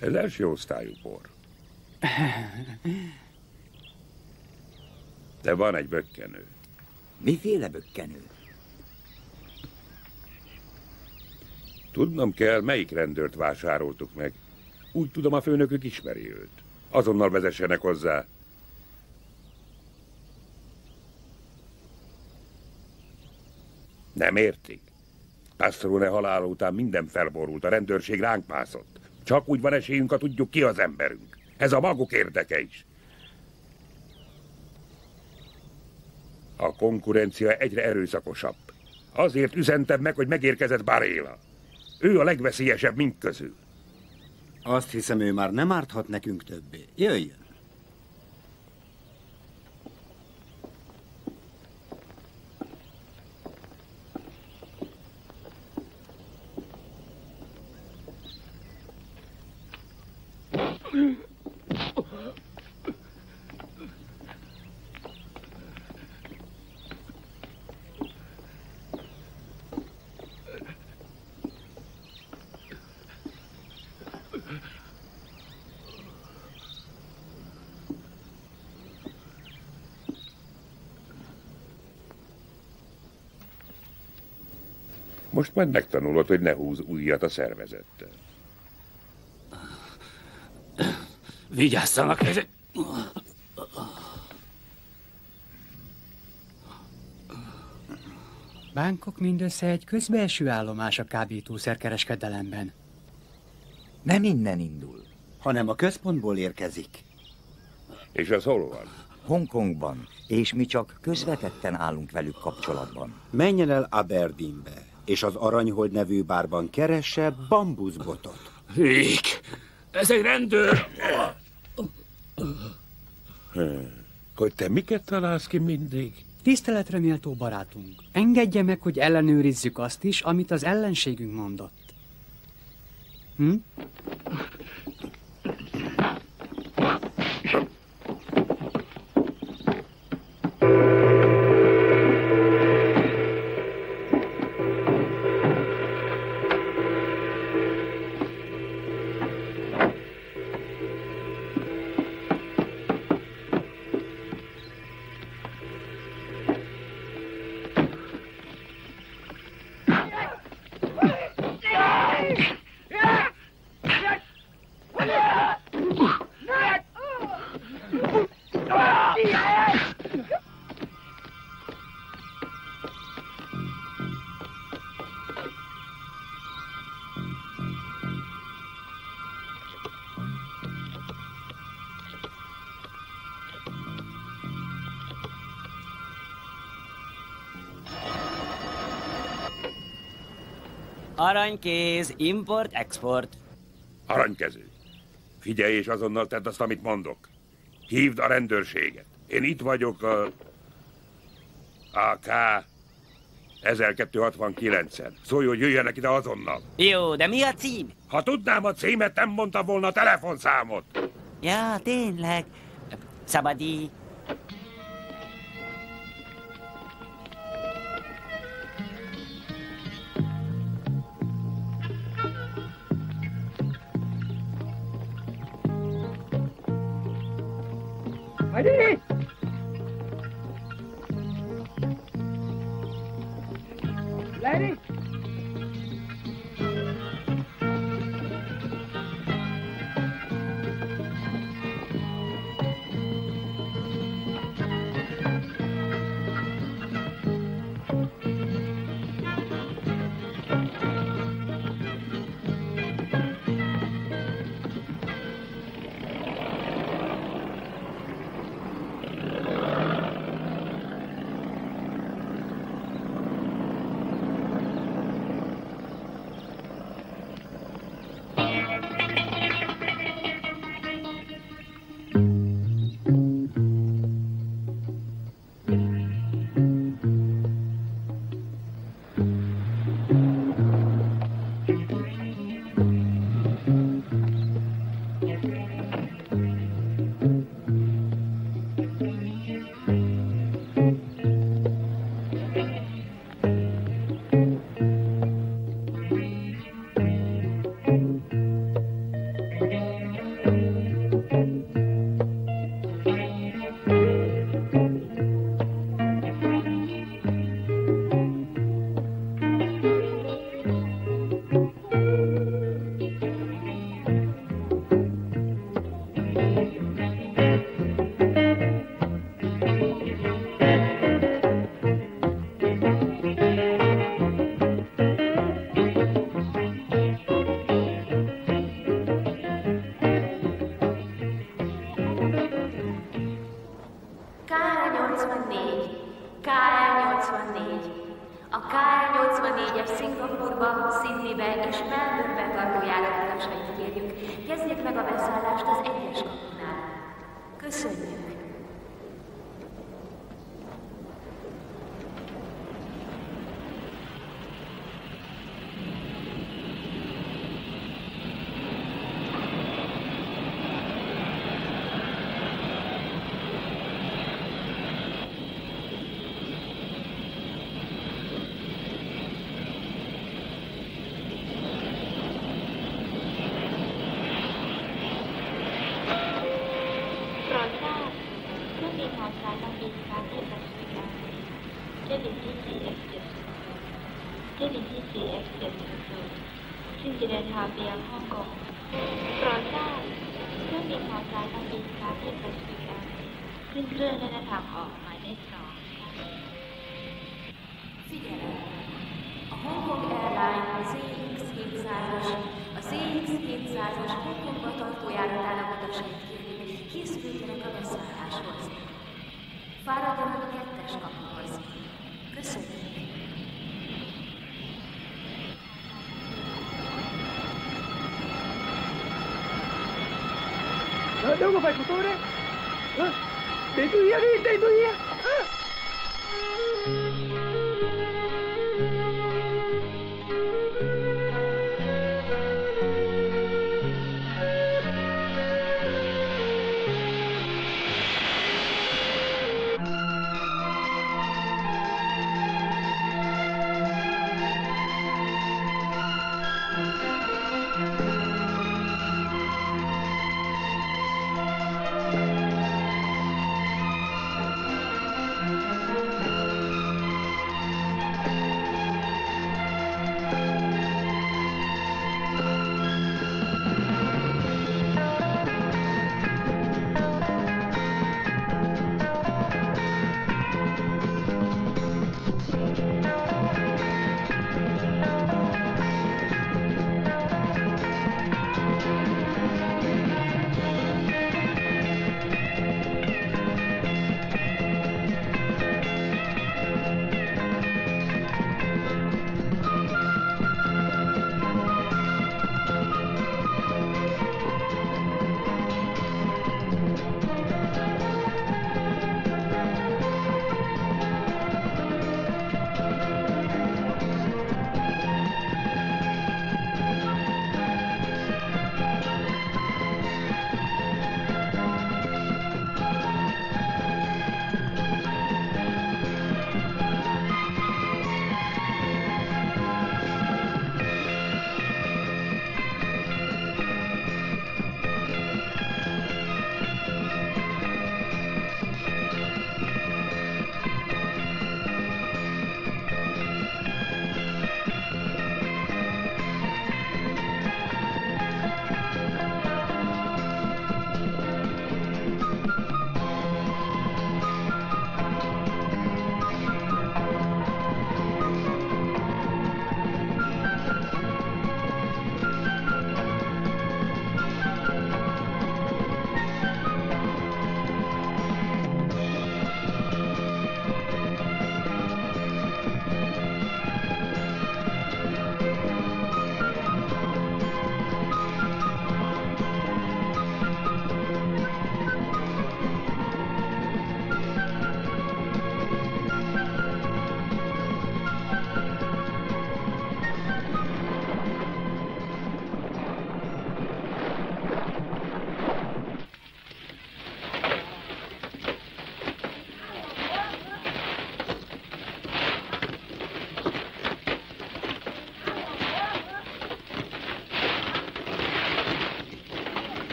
Ez első osztályú bor. De van egy bökkenő. Miféle bökkenő? Tudnom kell, melyik rendőrt vásároltuk meg. Úgy tudom, a főnökük ismeri őt. Azonnal vezessenek hozzá. Nem értik? Pastrone halála után minden felborult, a rendőrség ránk mászott. Csak úgy van esélyünk, ha tudjuk, ki az emberünk. Ez a maguk érdeke is. A konkurencia egyre erőszakosabb. Azért üzentem meg, hogy megérkezett Barella. Ő a legveszélyesebb mink közül. Azt hiszem, ő már nem árthat nekünk többé. Jöjjön! Most majd megtanulod, hogy ne húz ujjat a szervezettel. Vigyázzanak ezek! Bangkok mindössze egy közbelső állomás a kábítószerkereskedelemben. Nem innen indul, hanem a központból érkezik. És az hol van? Hongkongban, és mi csak közvetetten állunk velük kapcsolatban. Menjen el Aberdeenbe, és az Aranyhold nevű bárban keresse bambuszbotot. Hülyék! Ez egy rendőr! Hogy te miket találsz ki mindig? Tiszteletre méltó barátunk, engedje meg, hogy ellenőrizzük azt is, amit az ellenségünk mondott. Hm? Aranykéz, import-export. Aranykező. Figyelj, és azonnal tedd azt, amit mondok. Hívd a rendőrséget. Én itt vagyok a AK 1269-en. Szólj, hogy jöjjenek ide azonnal. Jó, de mi a cím? Ha tudnám a címet, nem mondtam volna a telefonszámot. Ja, tényleg. Szabadi. Ready? Ready? 24-es Szingapurba, Sydneybe és Melbourne-be tartó járatutasait kérjük. Kezdjék meg a beszállást az 1-es kapunál. Köszönjük! Figyelem! A Hongkong Airline a CX-700-as Hongkongba tartó járatának utasait kérjük, készüljenek a beszálláshoz. Fáradjanak a 2-es kapuhoz. Köszönjük! Đâu có phải của tôi đấy. Để tôi yên đi, để tôi yên.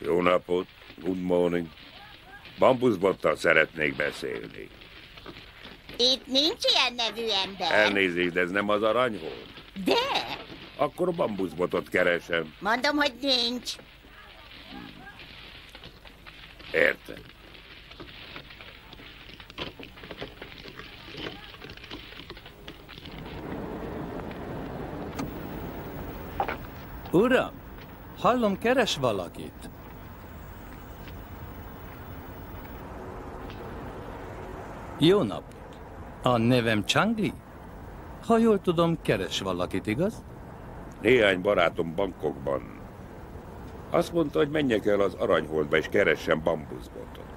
Jó napot, good morning. Bambuszbottal szeretnék beszélni. Itt nincs ilyen nevű ember. Elnézést, de ez nem az aranyhol? De! Akkor a bambuszbotot keresem. Mondom, hogy nincs. Értem. Uram, hallom, keres valakit. Jó napot! A nevem Changli? Ha jól tudom, keres valakit, igaz? Néhány barátom Bangkokban. Azt mondta, hogy menjek el az Aranyholdba és keressen bambuszbotot.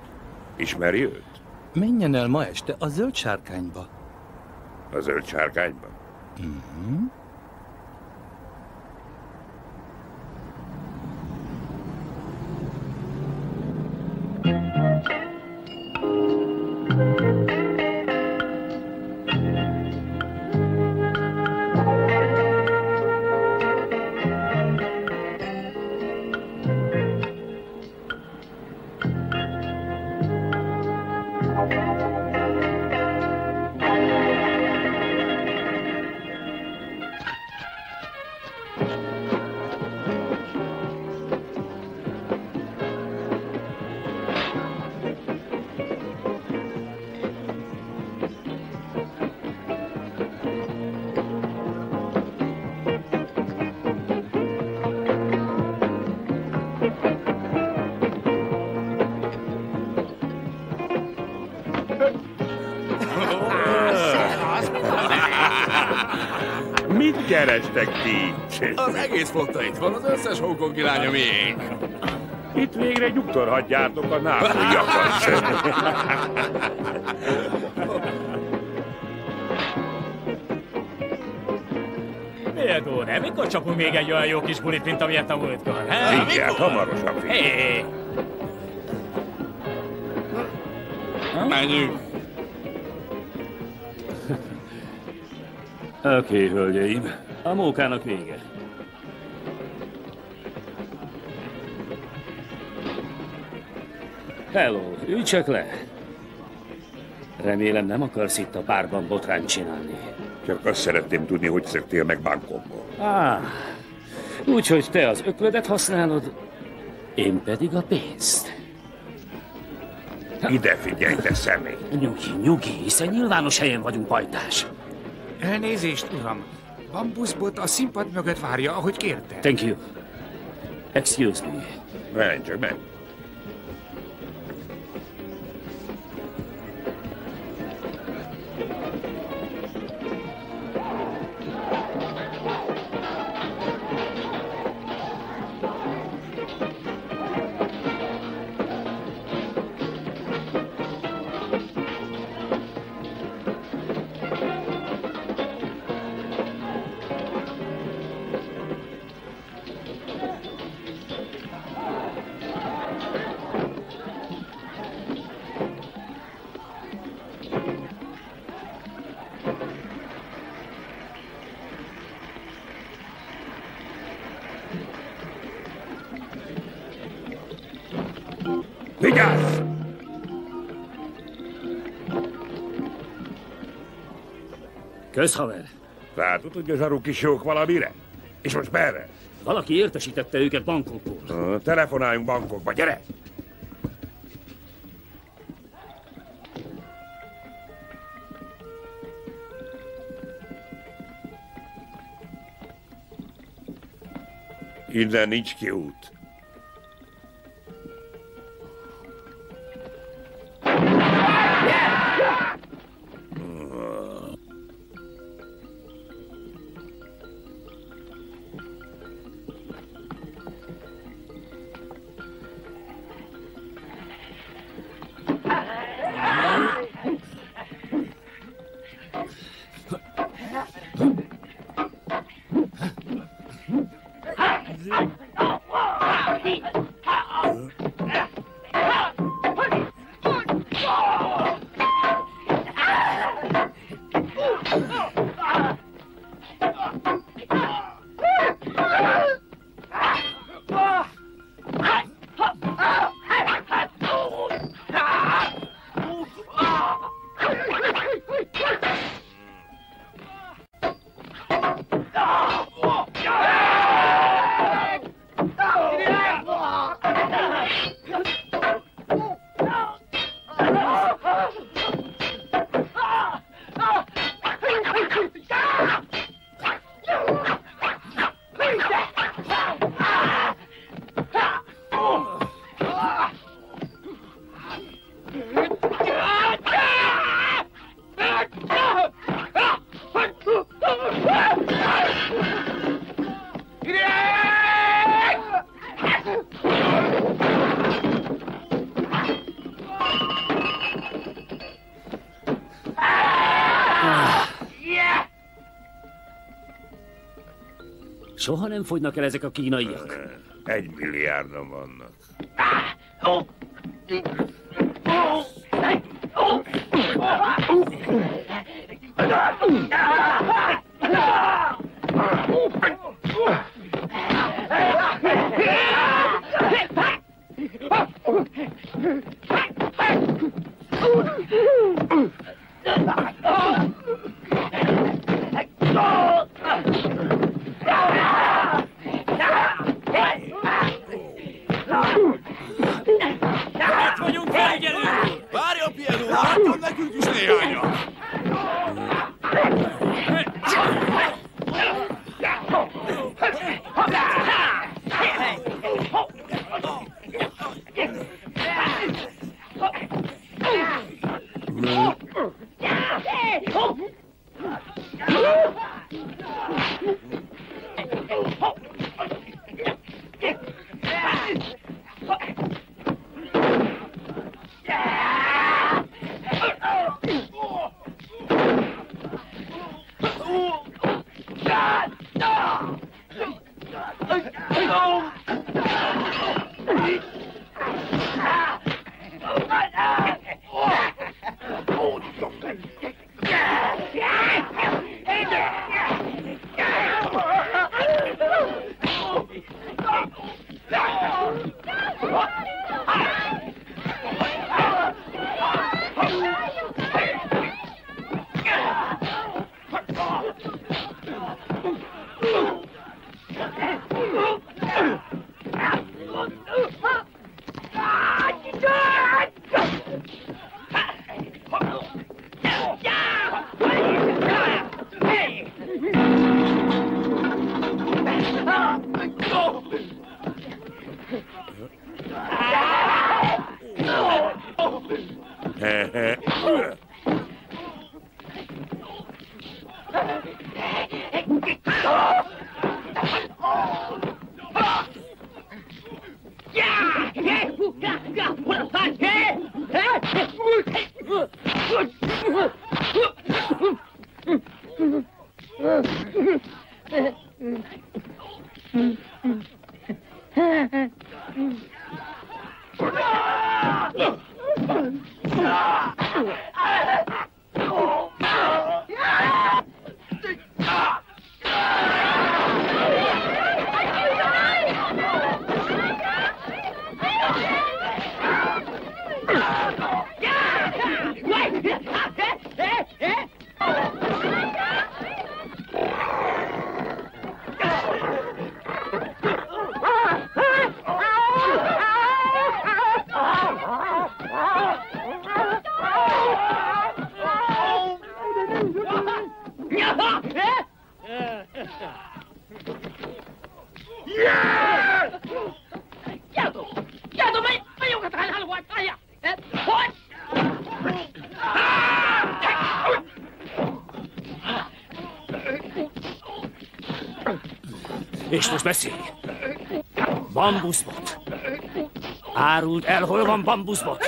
Ismeri őt? Menjen el ma este a Zöld Sárkányba. A Zöld Sárkányba? Mit kerestek ti? Az egész flotta itt van, az összes Hongkongi lánya miénk. Itt végre nyugtorhatjátok a nápolyakat. Méltó, mikor csapunk még egy olyan jó kis bulit, mint amilyet a múltkor? Figyeld, hamarosan Hé! Menjünk! Oké, hölgyeim, a mókának vége. Hello, ülj csak le. Remélem nem akarsz itt a bárban botrányt csinálni. Csak azt szeretném tudni, hogy szöktél meg Bangkokból. Úgyhogy te az öklödet használod, én pedig a pénzt. Ide figyelj, te személy! Nyugi, hiszen nyilvános helyen vagyunk, pajtás. Elnézést, uram. Bambuszbot a színpad mögött várja, ahogy kérte. Thank you. Excuse me. Menj csak, menj. Vigyázz! Kösz, haver. Látod, hogy a zsaruk is jók valamire? És most merre? Valaki értesítette őket Bangkokból. Telefonáljunk Bangkokba, gyere! Innen nincs kiút. Soha nem fogynak el ezek a kínaiak. 1 milliárdan vannak. Itt vagyunk, felügyelő! Várjon, Pierre úr, adjon nekünk is néhányat! És most beszélj! Bambuszbot! Áruld el, hol van bambuszbot!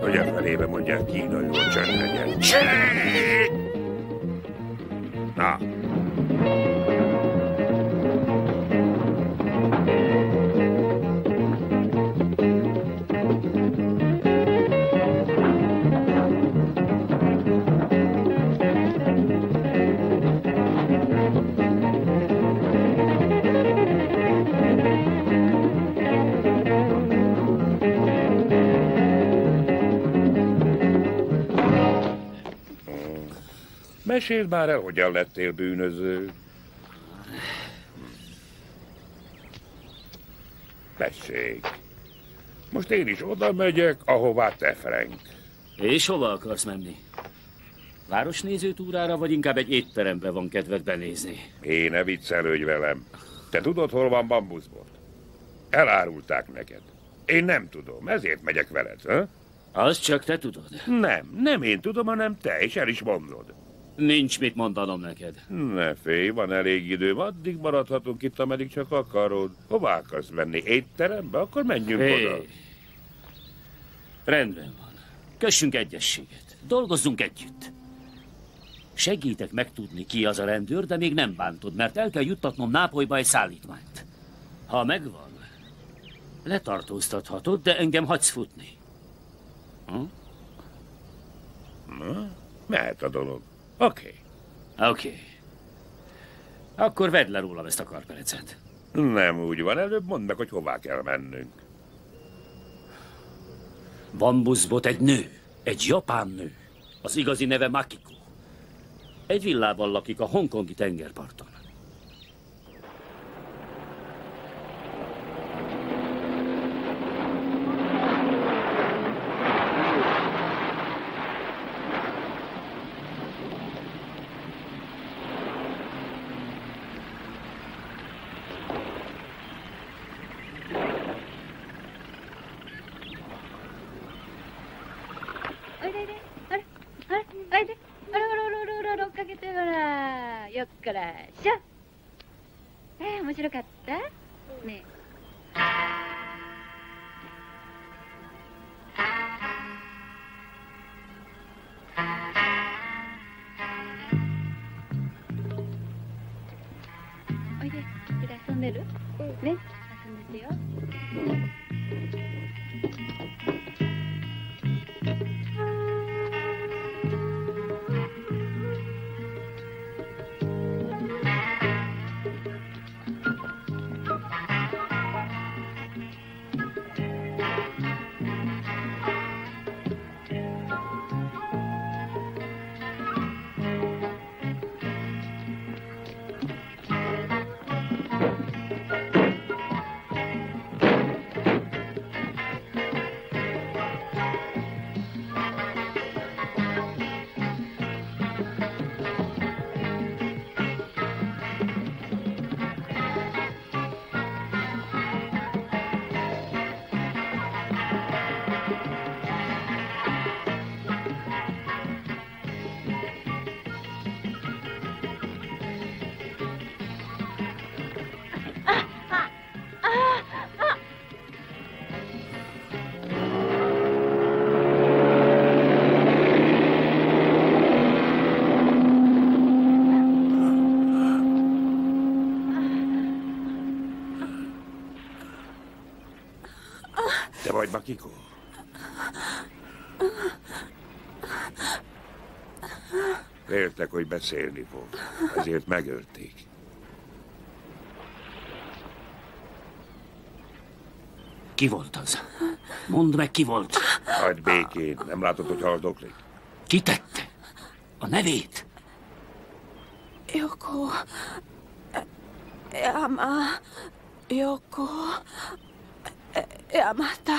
hogy e felébe mondják kínaiul, csönd legyen. Na. Meséld már el, hogyan lettél bűnöző. Tessék. Most én is oda megyek, ahová te, Frank. És hova akarsz menni? Városnéző túrára, vagy inkább egy étterembe van kedved benézni? Ne viccelődj velem. Te tudod, hol van Bambuszbot? Elárulták neked. Én nem tudom, ezért megyek veled, ha? Azt csak te tudod? Nem én tudom, hanem te, és el is mondod. Nincs mit mondanom neked. Ne félj, van elég időm, addig maradhatunk itt, ameddig csak akarod. Hová akarsz menni? Étterembe? Akkor menjünk oda. Rendben van. Kössünk egyességet. Dolgozzunk együtt. Segítek megtudni, ki az a rendőr, de még nem bántod, mert el kell juttatnom Nápolyba egy szállítmányt. Ha megvan, letartóztathatod, de engem hagysz futni. Na, mehet a dolog. Oké. Akkor vedd le rólam ezt a karperecet. Nem úgy van, előbb mondd meg, hogy hová kell mennünk. Bambuszbot egy nő, egy japán nő. Az igazi neve Makiko. Egy villában lakik a hongkongi tengerparton. Te vagy Makiko? Féltek, hogy beszélni fog. Ezért megölték. Ki volt az? Mondd meg, ki volt. Hagyd békén. Nem látod, hogy haldoklik? Ki tette? A nevét? Yoko... Yoko... Yamata...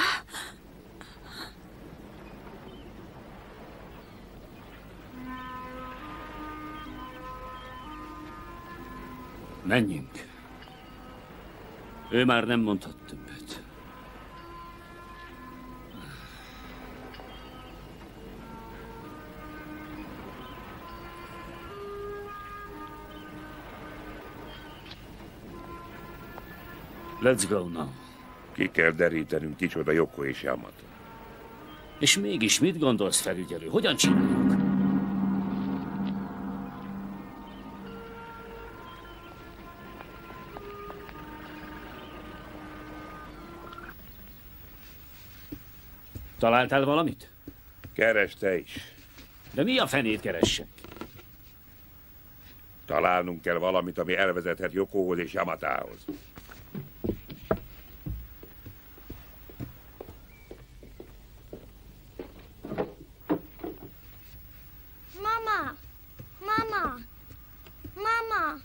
Menjünk. Ő már nem mondhat többet. Let's go now. Ki kell derítenünk, kicsoda Yoko és Yamato. És mégis mit gondolsz, felügyelő? Hogyan csináljuk? Találtál valamit? Keresd te is. De mi a fenét keressek? Találnunk kell valamit, ami elvezethet Yokóhoz és Yamatához. Mama! Mama! Mama!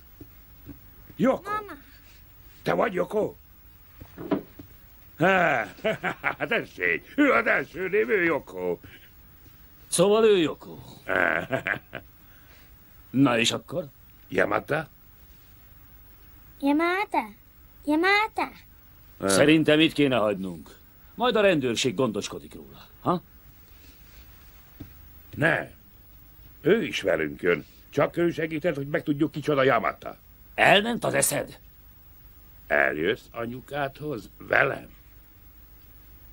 Yoko! Mama! Te vagy Yoko? Tessék, ő az első név, ő Yoko. Szóval ő Yoko. Na és akkor? Yamata? Yamata! Yamata! Szerintem itt kéne hagynunk. Majd a rendőrség gondoskodik róla. Ha? Ne. Ő is velünk jön. Csak ő segített, hogy megtudjuk, kicsoda Yamata. Elment az eszed? Eljössz anyukádhoz velem?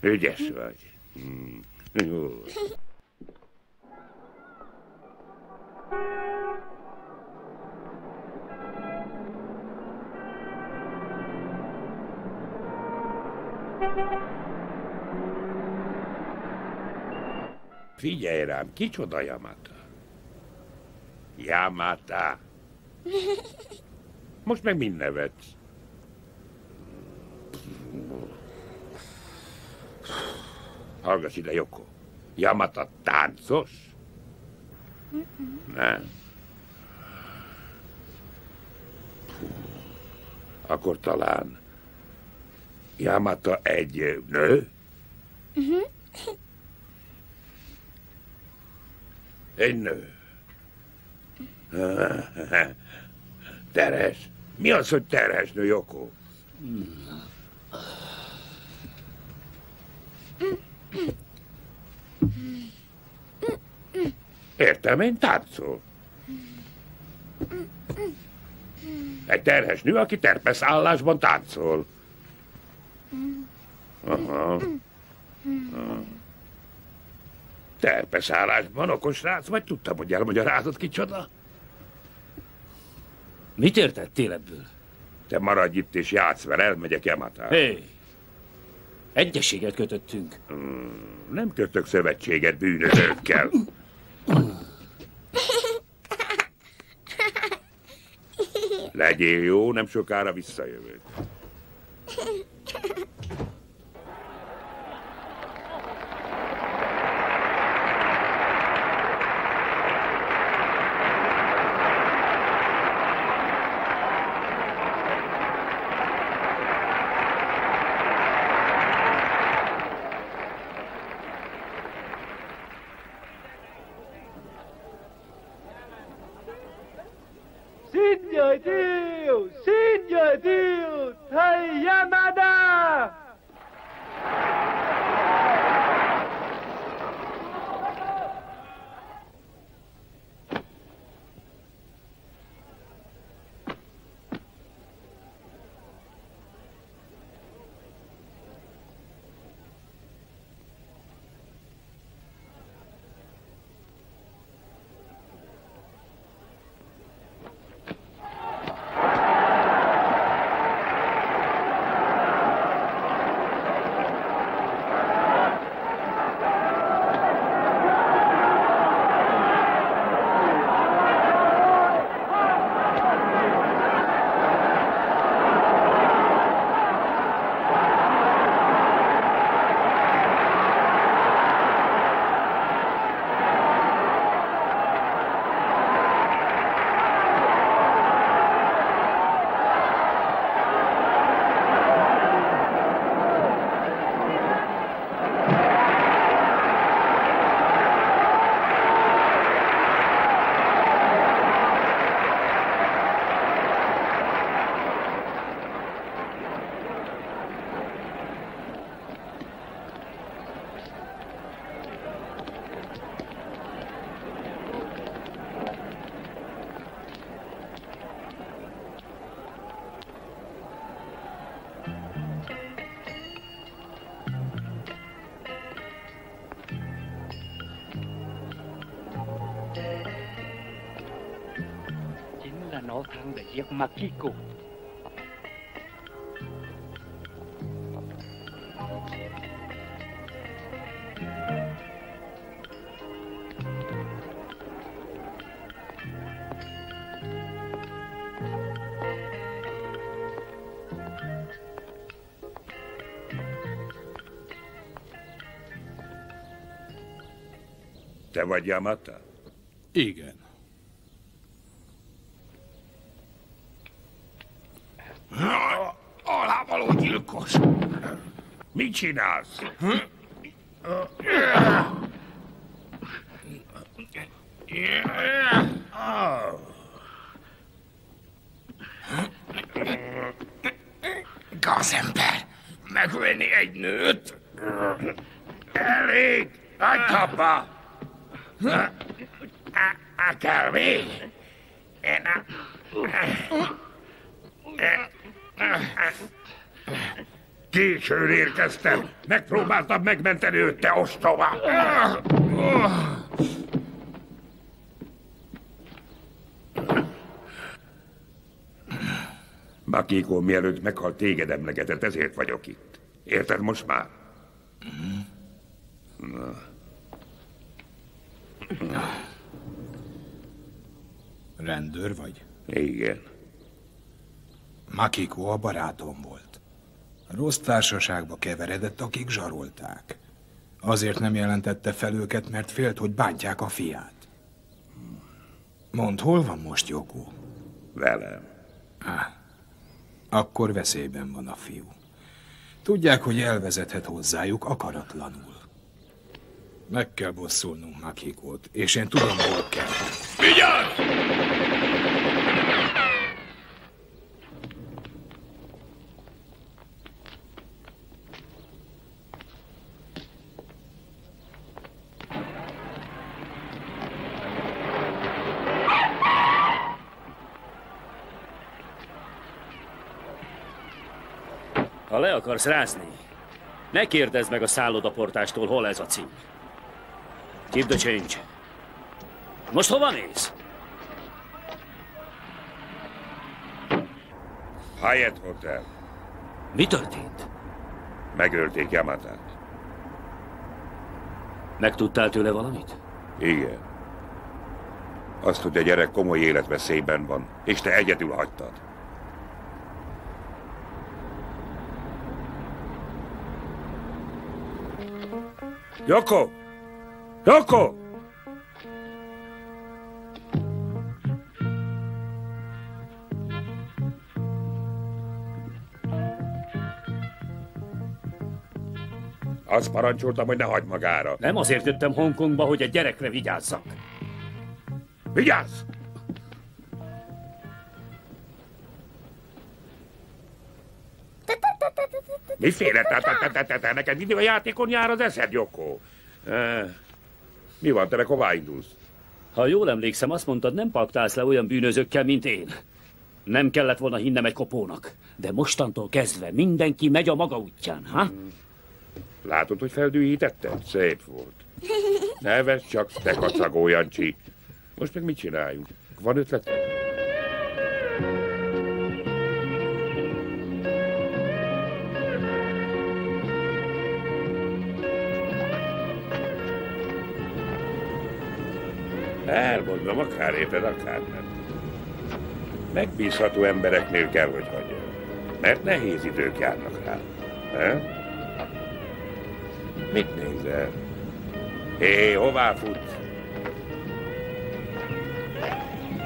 Ügyes vagy. Jó. Figyelj rám, kicsoda Yamata? Yamata. Most meg mind nevetsz? Hallgass ide, Yoko. Yamata táncos? Nem. Akkor talán Yamata egy nő? Egy nő. Terhes. Mi az, hogy terhes nő, Yoko? Értem, én táncol. Egy terhes nő, aki terpesz állásban táncol. Aha. Terpesz állásban, okos rác, vagy tudtam, hogy elmagyarázod kicsoda? Mit értettél ebből? Te maradj itt és játsz vele, elmegyek Yamatára. Hé! Egyességet kötöttünk. Nem kötök szövetséget bűnözőkkel. Legyél jó, nem sokára visszajövök. Xin giới thiệu, thầy Yamada. có thằng để giết Makiko. Te vagy Yamata? Igen. Alávaló gyilkos! Mit csinálsz? Gazember! Megölni egy nőt? Elég! Hagyd abba! Kell még? Későn érkeztem. Megpróbáltam megmenteni őt, te ostoba. Makiko mielőtt meghalt, téged emlegetett, ezért vagyok itt. Érted most már? Rendőr vagy? Igen. Makiko a barátom volt. Rossz társaságba keveredett, akik zsarolták. Azért nem jelentette fel őket, mert félt, hogy bántják a fiát. Mondd, hol van most Yoko? Velem. Akkor veszélyben van a fiú. Tudják, hogy elvezethet hozzájuk akaratlanul. Meg kell bosszulnunk Makikót, és én tudom, hol kell. Vigyázz! Ha le akarsz rázni, ne kérdezd meg a szállodaportástól, hol ez a cím. Keep the change. Most hova mész? Hyatt Hotel. Mi történt? Megölték Yamatát. Megtudtál tőle valamit? Igen. Azt, hogy a gyerek komoly életveszélyben van, és te egyedül hagytad. Yoko! Yoko! Azt parancsoltam, hogy ne hagyd magára. Nem azért jöttem Hongkongba, hogy egy gyerekre vigyázzak. Vigyázz! Miféle te? Neked videójátékon jár az eszed, Yoko? Mi van, te meg hová indulsz? Ha jól emlékszem, azt mondtad, nem paktálsz le olyan bűnözőkkel, mint én. Nem kellett volna hinnem egy kopónak. De mostantól kezdve mindenki megy a maga útján, ha? Látod, hogy feldühítetted? Szép volt. Nevezd csak, te kacagó Jancsi. Most meg mit csináljunk? Van ötlet? Elmondom, akár érted, akár nem. Megbízható embereknél kell, hogy hagyjon. Mert nehéz idők járnak rá. Mit nézel? Hé, hová futsz?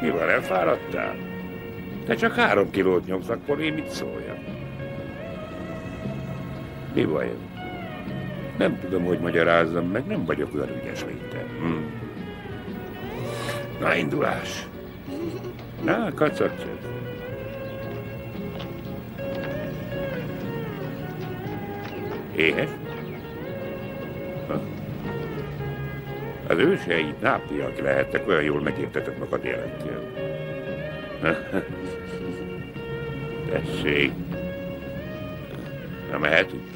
Mi van, elfáradtál? Te csak 3 kilót nyomsz, akkor én mit szóljak? Mi baj? Nem tudom, hogy magyarázzam meg, nem vagyok olyan ügyes, mint te. Na, indulás! Na, kacagj! Éhes? Az őseid nápiak lehettek, olyan jól megértetek magad jelentél. Tessék. Na, mehetünk?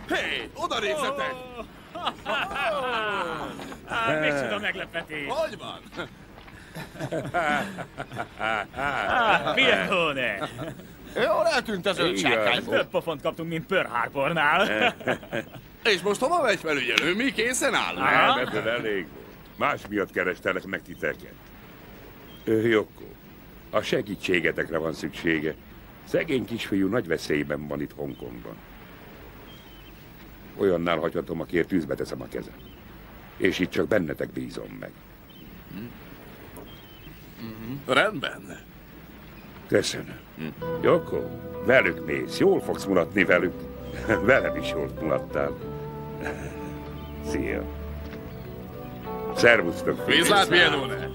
Hé, oda nézzetek! Micsoda meglepetés! Hogy van? Pierdone! Jól eltűnt az önsárkányból. Több pofont kaptunk, mint Pearl Harbornál. És most hova megy felügyelő? Mi készen áll? Nem, ebből elég. Más miatt kerestelek meg titeket. Jokko, a segítségetekre van szüksége. Szegény kisfiú nagy veszélyben van itt Hongkongban. Olyannál hagyhatom, akiért tűzbe teszem a kezem. És itt csak bennetek bízom meg. Rendben. Köszönöm. Jokko, velük mész, jól fogsz mulatni velük. Velem is jól mulattál. Szia. Szervusztok. Viszlát, Pierdone!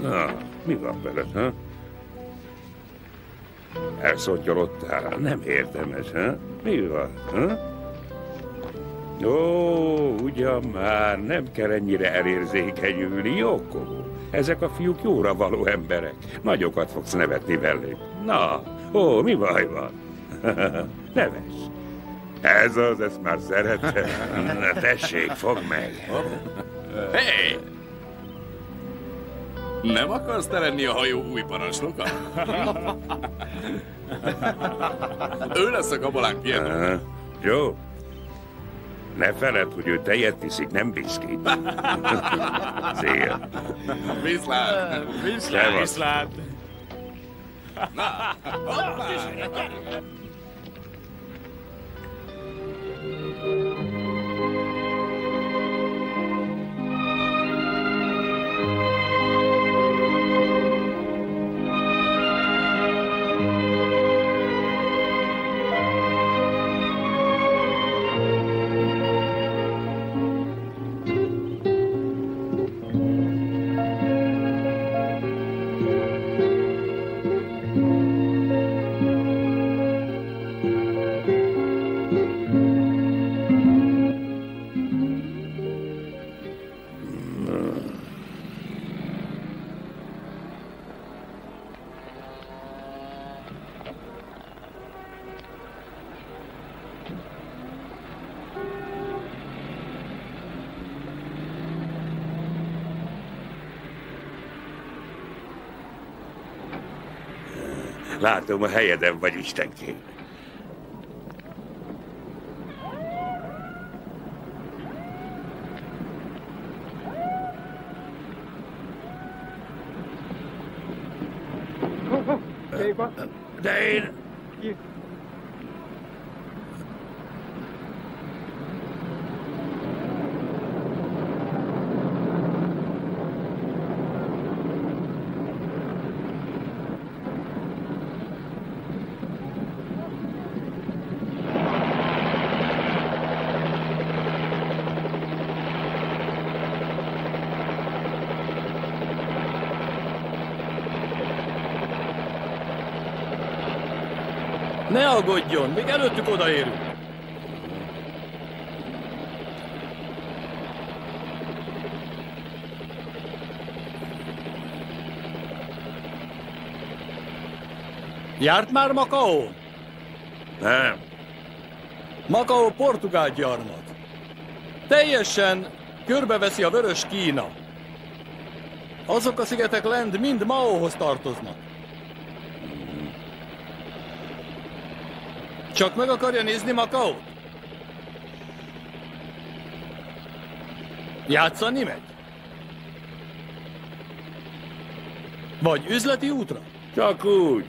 Na, mi van veled, ha? Elszontyolodtál, nem érdemes, ha? Mi van, ha? Ó, ugyan már, nem kell ennyire elérzékenyülni, Jokko. Ezek a fiúk jóra való emberek. Nagyokat fogsz nevetni velük. Na, ó, mi baj van? Neves. Ez az, ezt már szeretem. Na, tessék, fogd meg. Hé! Nem akarsz te lenni a hajó új parancsnoka? Ő lesz a kabalánk, Pierdone. Jó. Ne feledd, hogy ő tejet iszik, nem biszkit. Szia. Viszlát! Viszlát! Viszlát! Na, Látom, a helyeden vagy, Istenkém. De én... Ne aggódjon, még előttük odaérünk. Járt már Macao? Nem. Macao portugál gyarmat. Teljesen körbeveszi a Vörös Kína. Azok a szigetek lent mind Maóhoz tartoznak. Csak meg akarja nézni Macaót? Játszani megy? Vagy üzleti útra? Csak úgy.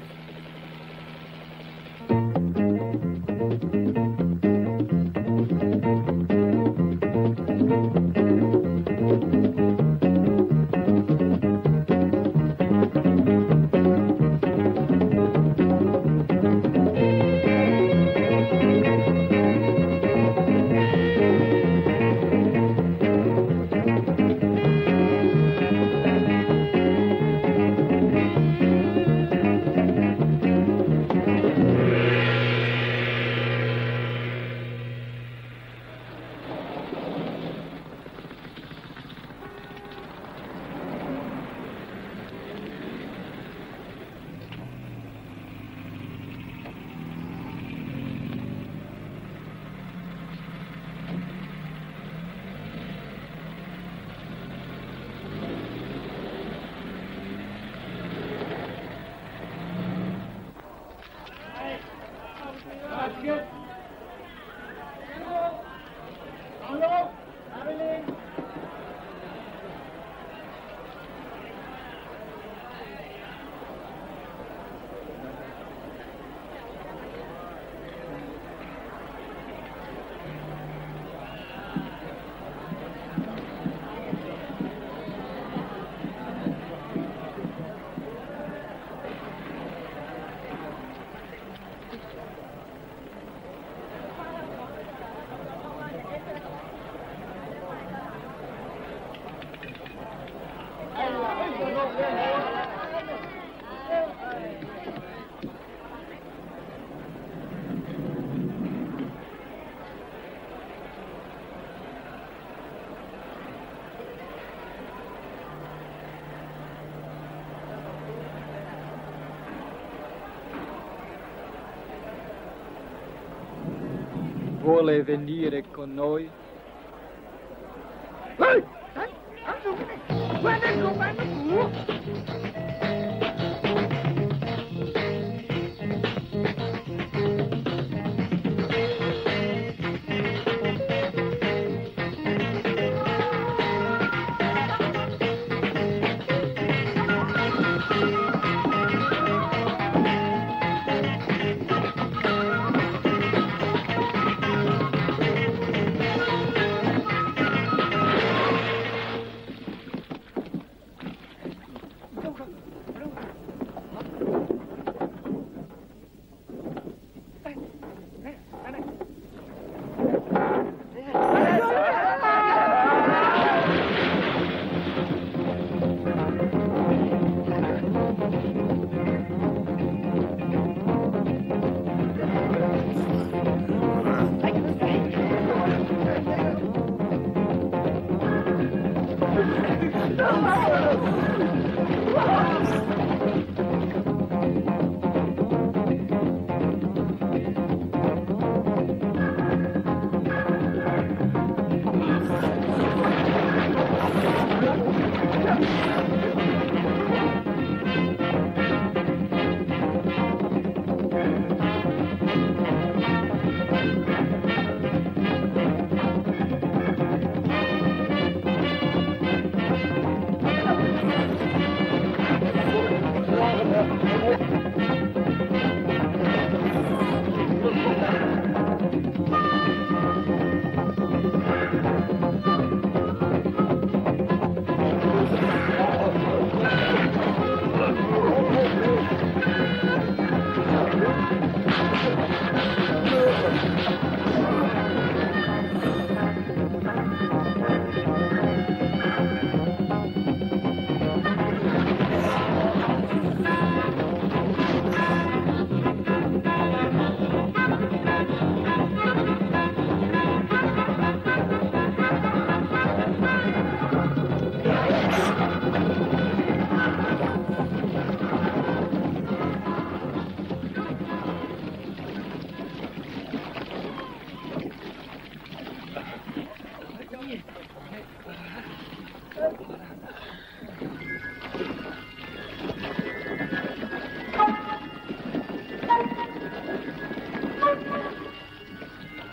Vuole venire con noi?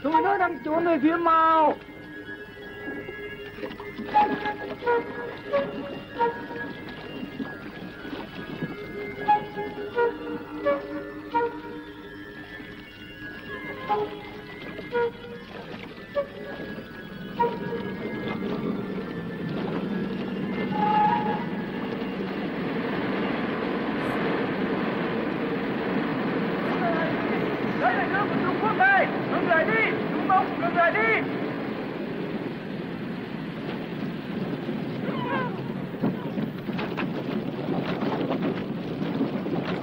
Tụi nó đang trốn về phía Mao. Đây là nước của Trung Quốc đây, đừng rời đi, Trung Đông đừng rời đi.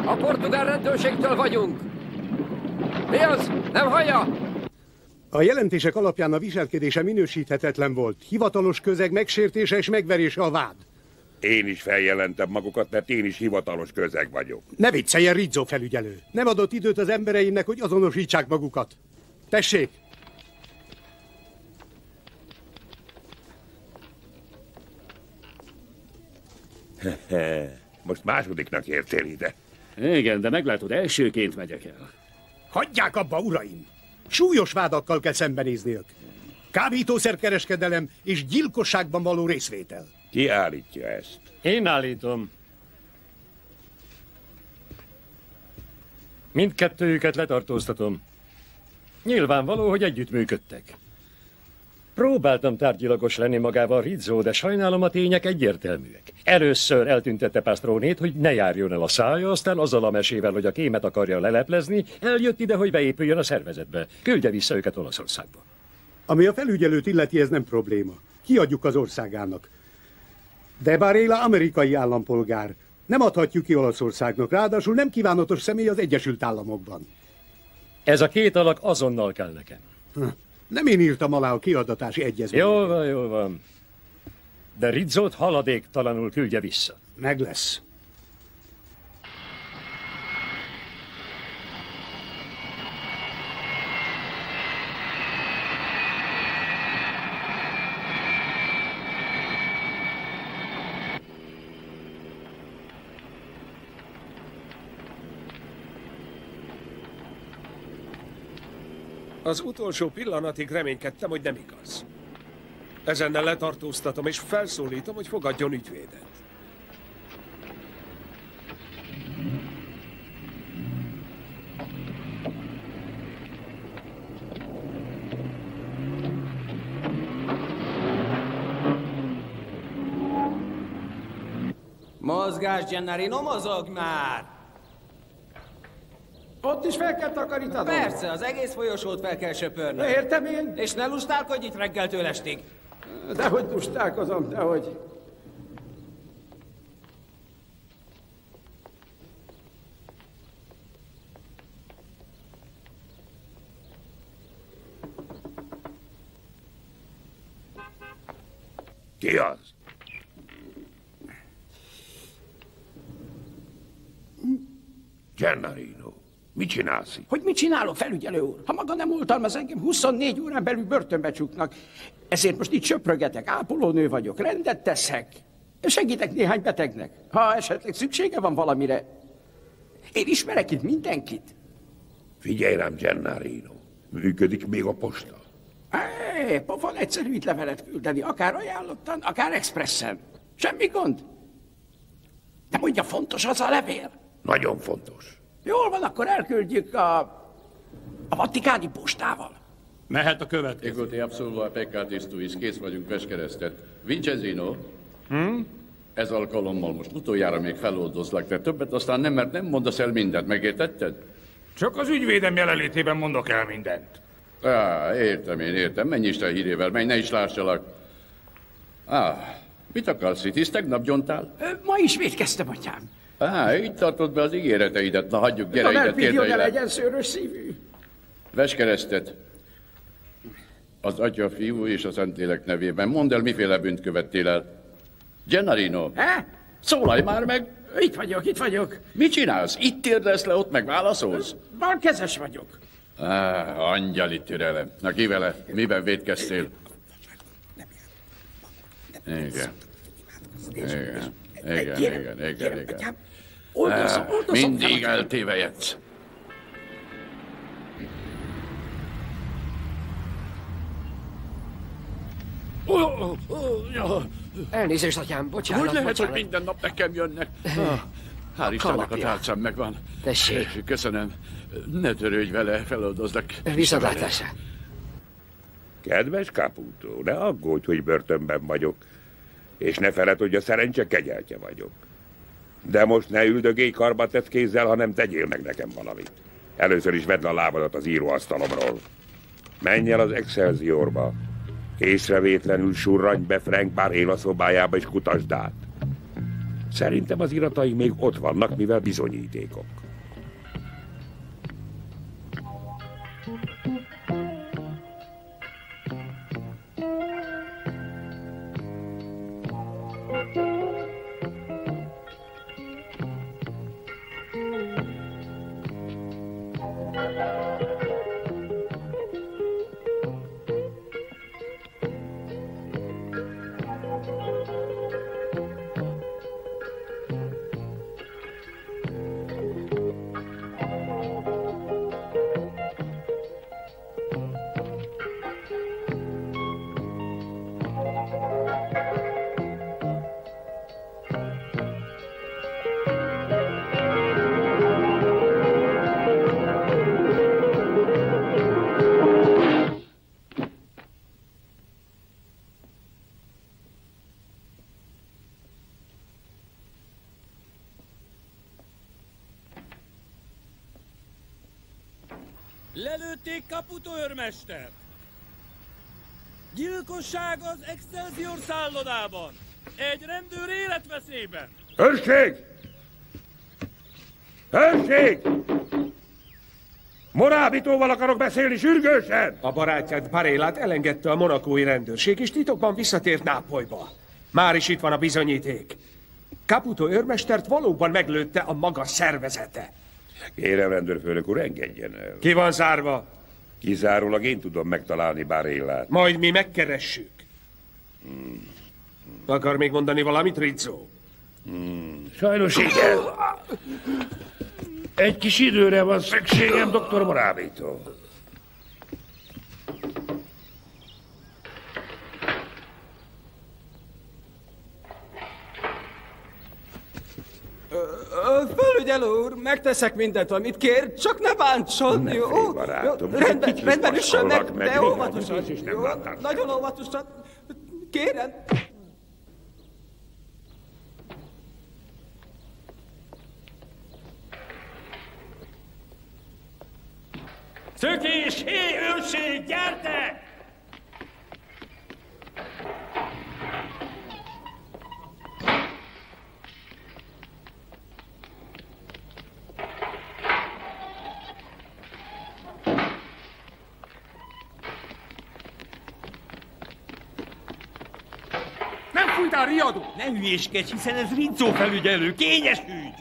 A portugál rendőrségtől vagyunk! Mi az? Nem hallja? A jelentések alapján a viselkedése minősíthetetlen volt. Hivatalos közeg megsértése és megverése a vád. Én is feljelentem magukat, mert én is hivatalos közeg vagyok. Ne vicceljen, Rizzo felügyelő! Nem adott időt az embereimnek, hogy azonosítsák magukat. Tessék! Most másodiknak értél ide. Igen, de meglátod, elsőként megyek el. Hagyják abba, uraim! Súlyos vádakkal kell szembenézniük. Kábítószerkereskedelem és gyilkosságban való részvétel. Ki állítja ezt? Én állítom. Mindkettőjüket letartóztatom. Nyilvánvaló, hogy együttműködtek. Próbáltam tárgyilagos lenni magával Rizzo, de sajnálom, a tények egyértelműek. Először eltüntette Pastrónét, hogy ne járjon el a szája, aztán azzal a mesével, hogy a kémet akarja leleplezni, eljött ide, hogy beépüljön a szervezetbe. Küldje vissza őket Olaszországba. Ami a felügyelőt illeti, ez nem probléma. Kiadjuk az országának. De Barella amerikai állampolgár. Nem adhatjuk ki Olaszországnak, ráadásul nem kívánatos személy az Egyesült Államokban. Ez a két alak azonnal kell nekem. Nem én írtam alá a kiadatási egyezményt. Jól van, jól van. De Rizzót haladéktalanul küldje vissza. Meg lesz. Az utolsó pillanatig reménykedtem, hogy nem igaz. Ezennel letartóztatom és felszólítom, hogy fogadjon ügyvédet. Mozgás, Gennarino, mozog már! Ott is fel kell takarítanom. Persze, az egész folyosót fel kell söpörni. Értem én. És ne lustálkodj itt reggeltől estig. Dehogy lustálkozom, dehogy. Ki az? Gennarino, mit csinálsz itt? Hogy mit csinálok, felügyelő úr? Ha maga nem oltalmaz engem, 24 órán belül börtönbe csuknak. Ezért most itt söprögetek, ápolónő vagyok, rendet teszek. Segítek néhány betegnek, ha esetleg szüksége van valamire. Én ismerek itt mindenkit. Figyelj rám, Gennarino. Működik még a posta? Van egyszerű itt levelet küldeni, akár ajánlottan, akár expressen. Semmi gond. De mondja, fontos az a levél? Nagyon fontos. Jól van, akkor elküldjük a vatikáni postával. Mehet a következő. Egoti absolva peccatis tuis, kész vagyunk Peskeresztet. Vincenzino, ez alkalommal most utoljára még feloldozlak, de többet aztán nem, mert nem mondasz el mindent, megértetted? Csak az ügyvédem jelenlétében mondok el mindent. Értem. Menj Isten hírével, menj, ne is lássalak. Mit akarsz itt? Hisz tegnap gyontál? Ma ismét kezdtem, atyám. Így tartod be az ígéreteidet. Na, hagyjuk, gyere ide, térdre ide. Legyen szőrös szívű. Veskeresztet. Az Atya, Fiú és a Szentlélek nevében. Mondd el, miféle bűnt követtél el. Gennarino. Szólalj már meg. Itt vagyok. Mit csinálsz? Itt térdesz le, ott meg válaszolsz? Balkezes vagyok. Angyali türelem. Na, ki vele? Miben vétkeztél? Igen. Oldozom. Mindig eltévejedsz. Elnézést, atyám, bocsánat. Hogy lehet, hogy minden nap nekem jönnek? Hál' Istennek a tálcám megvan. Tessék. Köszönöm. Ne törődj vele, feloldozlak. Viszontlátásra. Kedves Caputo, ne aggódj, hogy börtönben vagyok. És ne feled, hogy a szerencse kegyeltje vagyok. De most ne üldögélj karba tett kézzel, hanem tegyél meg nekem valamit. Először is vedd le a lábadat az íróasztalomról. Menj el az Excelsiorba. Észrevétlenül surranj be Frank Barella szobájába és kutasd át. Szerintem az iratai még ott vannak, mivel bizonyítékok. Lelőtték Caputo őrmestert! Gyilkosság az Excelsior szállodában! Egy rendőr életveszélyben! Őrség! Őrség! Morábítóval akarok beszélni sürgősen! A barátját Barélát elengedte a monakói rendőrség, és titokban visszatért Nápolyba. Már is itt van a bizonyíték. Caputo őrmestert valóban meglőtte a maga szervezete. Kérem, rendőrfőnök úr, engedjen el. Ki van zárva? Kizárólag én tudom megtalálni Barélát. Majd mi megkeressük. Akar még mondani valamit, Rizzo? Sajnos igen. Egy kis időre van szükségem, doktor Morábító. Fölügyelő úr, megteszek mindent, amit kér, csak ne bántson, Ne jó? félj, barátom, Jó, rendben, üssön meg, de óvatosan, jó? Nagyon óvatosan. Kérem. Szökés, hé, őrség, gyertek! Nem fújtál, riadó! Ne hülyéskedj, hiszen ez Rizzo felügyelő, kényes ügy!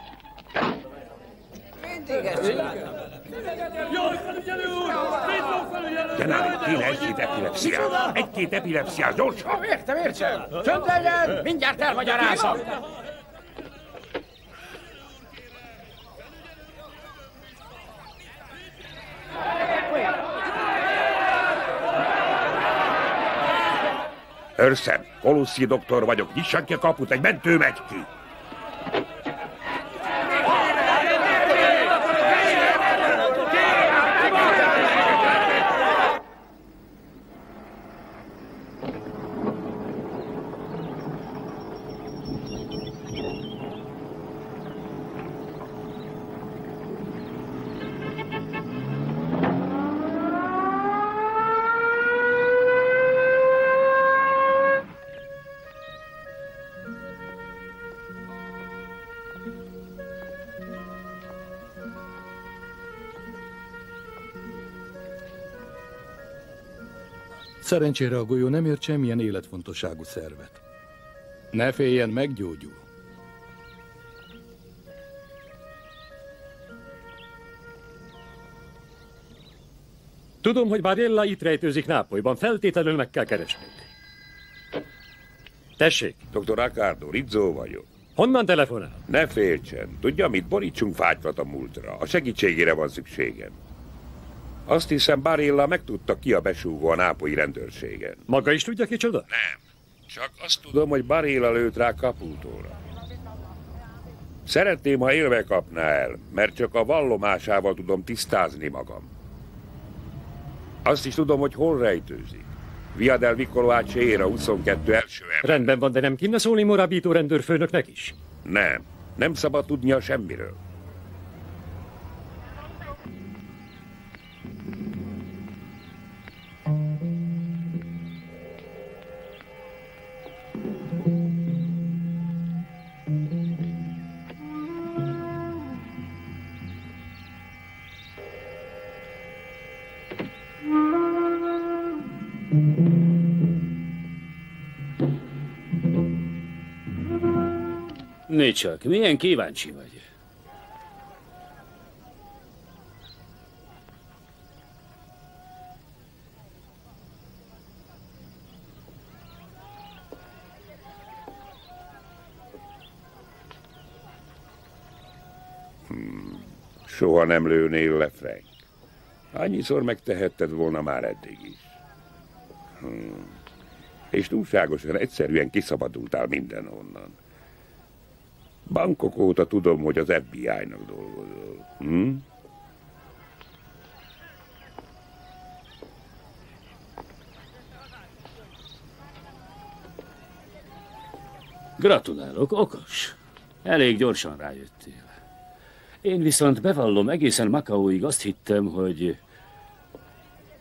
Mindig ezt csináltam. Jaj, felügyelő úr! Rizzo felügyelő! Gennady, kéne egy-két epilepsziás. Egy-két epilepsziás, gyorsan! Értem. Csönd legyen, mindjárt elmagyarázom. Őrszem, Colussi doktor vagyok, nyissak ki a kaput, egy mentő megy ki. Szerencsére a golyó nem ért semmilyen életfontosságú szervet. Ne féljen, meggyógyul. Tudom, hogy Barella itt rejtőzik Nápolyban, feltétlenül meg kell keresnünk. Tessék. Dr. Accardo, Rizzo vagyok. Honnan telefonál? Ne féltsen. Tudja mit? Borítsunk fátyvat a múltra. A segítségére van szükségem. Azt hiszem, Barella megtudta, ki a besúgó a nápolyi rendőrségen. Maga is tudja, kicsoda? Nem. Csak azt tudom, hogy Barella lőtt rá Caputóra. Szeretném, ha élve kapná el, mert csak a vallomásával tudom tisztázni magam. Azt is tudom, hogy hol rejtőzik. Via del Vicolo Acera 22 első ember. Rendben van, de nem kéne szólni Morábító rendőrfőnöknek is? Nem szabad tudnia semmiről. Négy csak, milyen kíváncsi vagy. Soha nem lőnél le, Frank. Annyiszor megtehetted volna már eddig is. És túlságosan egyszerűen kiszabadultál mindenhonnan. Bankok óta tudom, hogy az FBI-nak dolgozol. Gratulálok, okos. Elég gyorsan rájöttél. Én viszont bevallom, egészen Macaóig azt hittem, hogy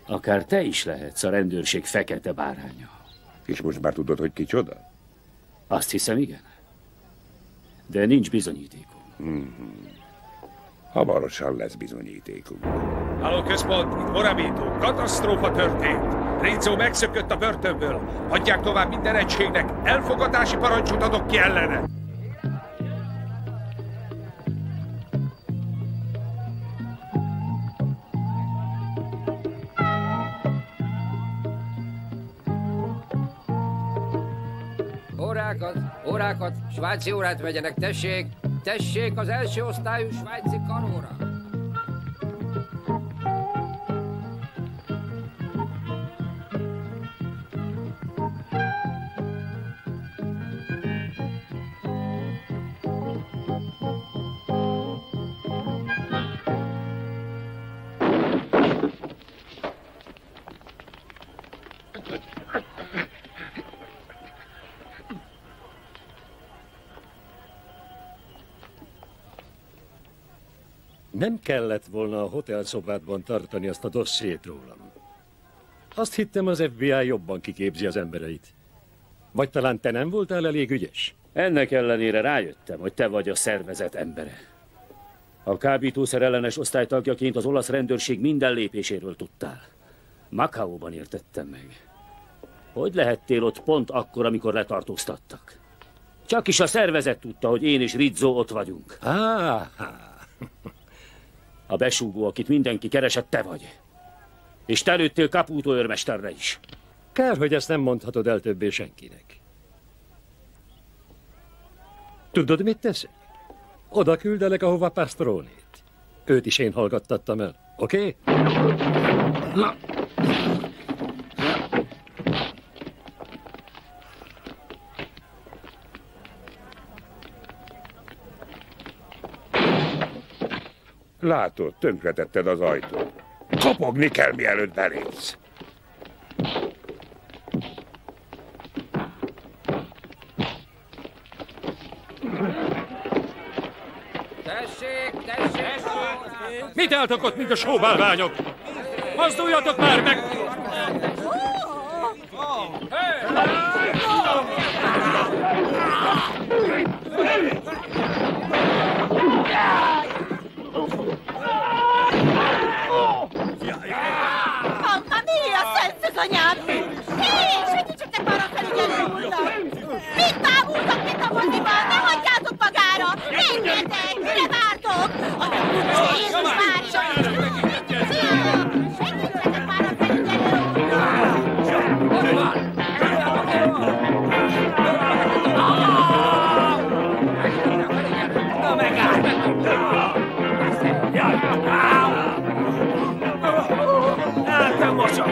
akár te is lehetsz a rendőrség fekete báránya. És most már tudod, hogy kicsoda? Azt hiszem, igen. De nincs bizonyítékunk. Hamarosan lesz bizonyítékunk. Halló, központ, itt Morabito. Katasztrófa történt. Rizzo megszökött a börtönből. Adják tovább minden egységnek. Elfogadási parancsot adok ki ellene. Órákat, svájci órát vegyenek, tessék! Tessék az első osztályú svájci karóra! Nem kellett volna a hotelszobádban tartani azt a dossziét rólam. Azt hittem, az FBI jobban kiképzi az embereit. Vagy talán te nem voltál elég ügyes? Ennek ellenére rájöttem, hogy te vagy a szervezet embere. A kábítószer ellenes osztálytagjaként az olasz rendőrség minden lépéséről tudtál. Macaóban értettem meg. Hogy lehettél ott pont akkor, amikor letartóztattak? Csak is a szervezet tudta, hogy én és Rizzo ott vagyunk. A besúgó, akit mindenki keresett, te vagy. És te lőttél Caputo őrmesterre is. Kár, hogy ezt nem mondhatod el többé senkinek. Tudod, mit teszek? Oda küldelek, ahova Pastronét. Őt is én hallgattattam el, oké? Látod, tönkretetted az ajtót. Kopogni kell, mielőtt belépsz. Tessék! Mit álltok ott, mint a sóbálványok? Mozduljatok már meg! Mamma mia, senza sognato! Segítsetek már a felügyelő úrnak! Mit bámultok, mint a moziban? Nem adjátok magára! Menjetek! Mire vártok? A nyomulás Jézus várja! Segítsetek már a felügyelő úrnak! Na megáll! Te mocsak!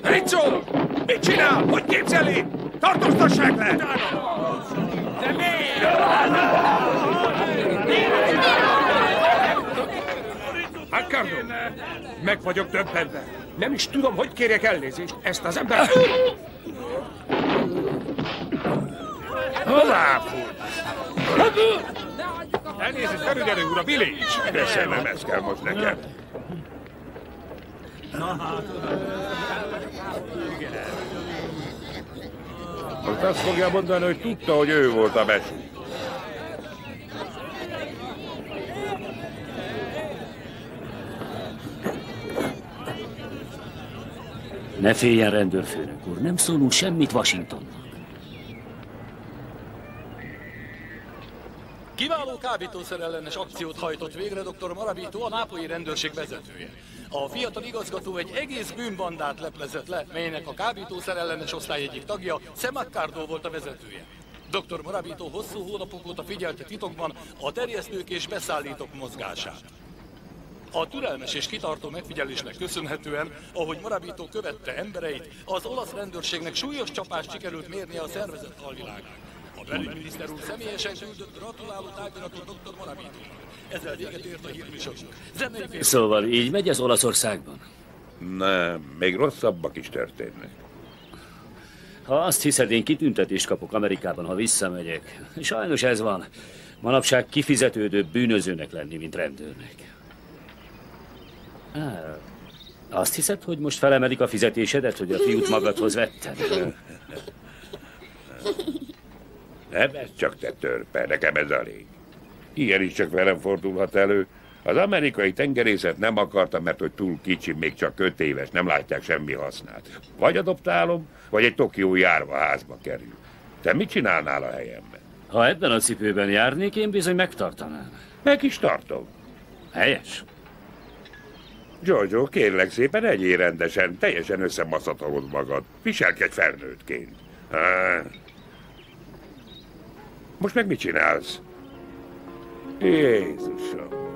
Rizzo! Mit csinál? Hogy képzeli? Tartóztassák le! De miért? Accardo! Meg vagyok döbbenve. Nem is tudom, hogy kérjek elnézést. Ezt az ember... Hová futsz? Elnézést, felügyelő úr, a bilincs! Persze nem ez kell most nekem. Most azt fogja mondani, hogy tudta, hogy ő volt a besú. Ne féljen, rendőrfőnök úr, nem szólunk semmit Washingtonnak. Kiváló kábítószerellenes akciót hajtott végre dr. Morabito, a nápolyi rendőrség vezetője. A fiatal igazgató egy egész bűnbandát leplezett le, melynek a kábítószerellenes osztály egyik tagja, Sam Accardo volt a vezetője. Dr. Morabito hosszú hónapok óta figyelte titokban a terjesztők és beszállítók mozgását. A türelmes és kitartó megfigyelésnek köszönhetően, ahogy Morabito követte embereit, az olasz rendőrségnek súlyos csapást sikerült mérnie a szervezett alvilágnak. A belügyminiszter úr személyesen küldött gratuláló távirati dr. Morabitónak. Ezzel véget ért a hírműsorunk. Szóval így megy az Olaszországban? Nem, még rosszabbak is történnek. Ha azt hiszed, én kitüntetést kapok Amerikában, ha visszamegyek. Sajnos ez van. Manapság kifizetődőbb bűnözőnek lenni, mint rendőrnek. Azt hiszed, hogy most felemelik a fizetésedet, hogy a fiút magadhoz vetted? Nem, ez csak te törpe, nekem ez elég. Ilyen is csak velem fordulhat elő. Az amerikai tengerészet nem akarta, mert hogy túl kicsi, még csak 5 éves, nem látják semmi hasznát. Vagy adoptálom, vagy egy tokiói árvaházba kerül. Te mit csinálnál a helyemben? Ha ebben a cipőben járnék, én bizony megtartanám. Meg is tartom. Helyes. Giorgio, kérlek szépen, egyél rendesen, teljesen összemaszatolod magad. Viselkedj felnőttként. Most meg mit csinálsz? Jézusom!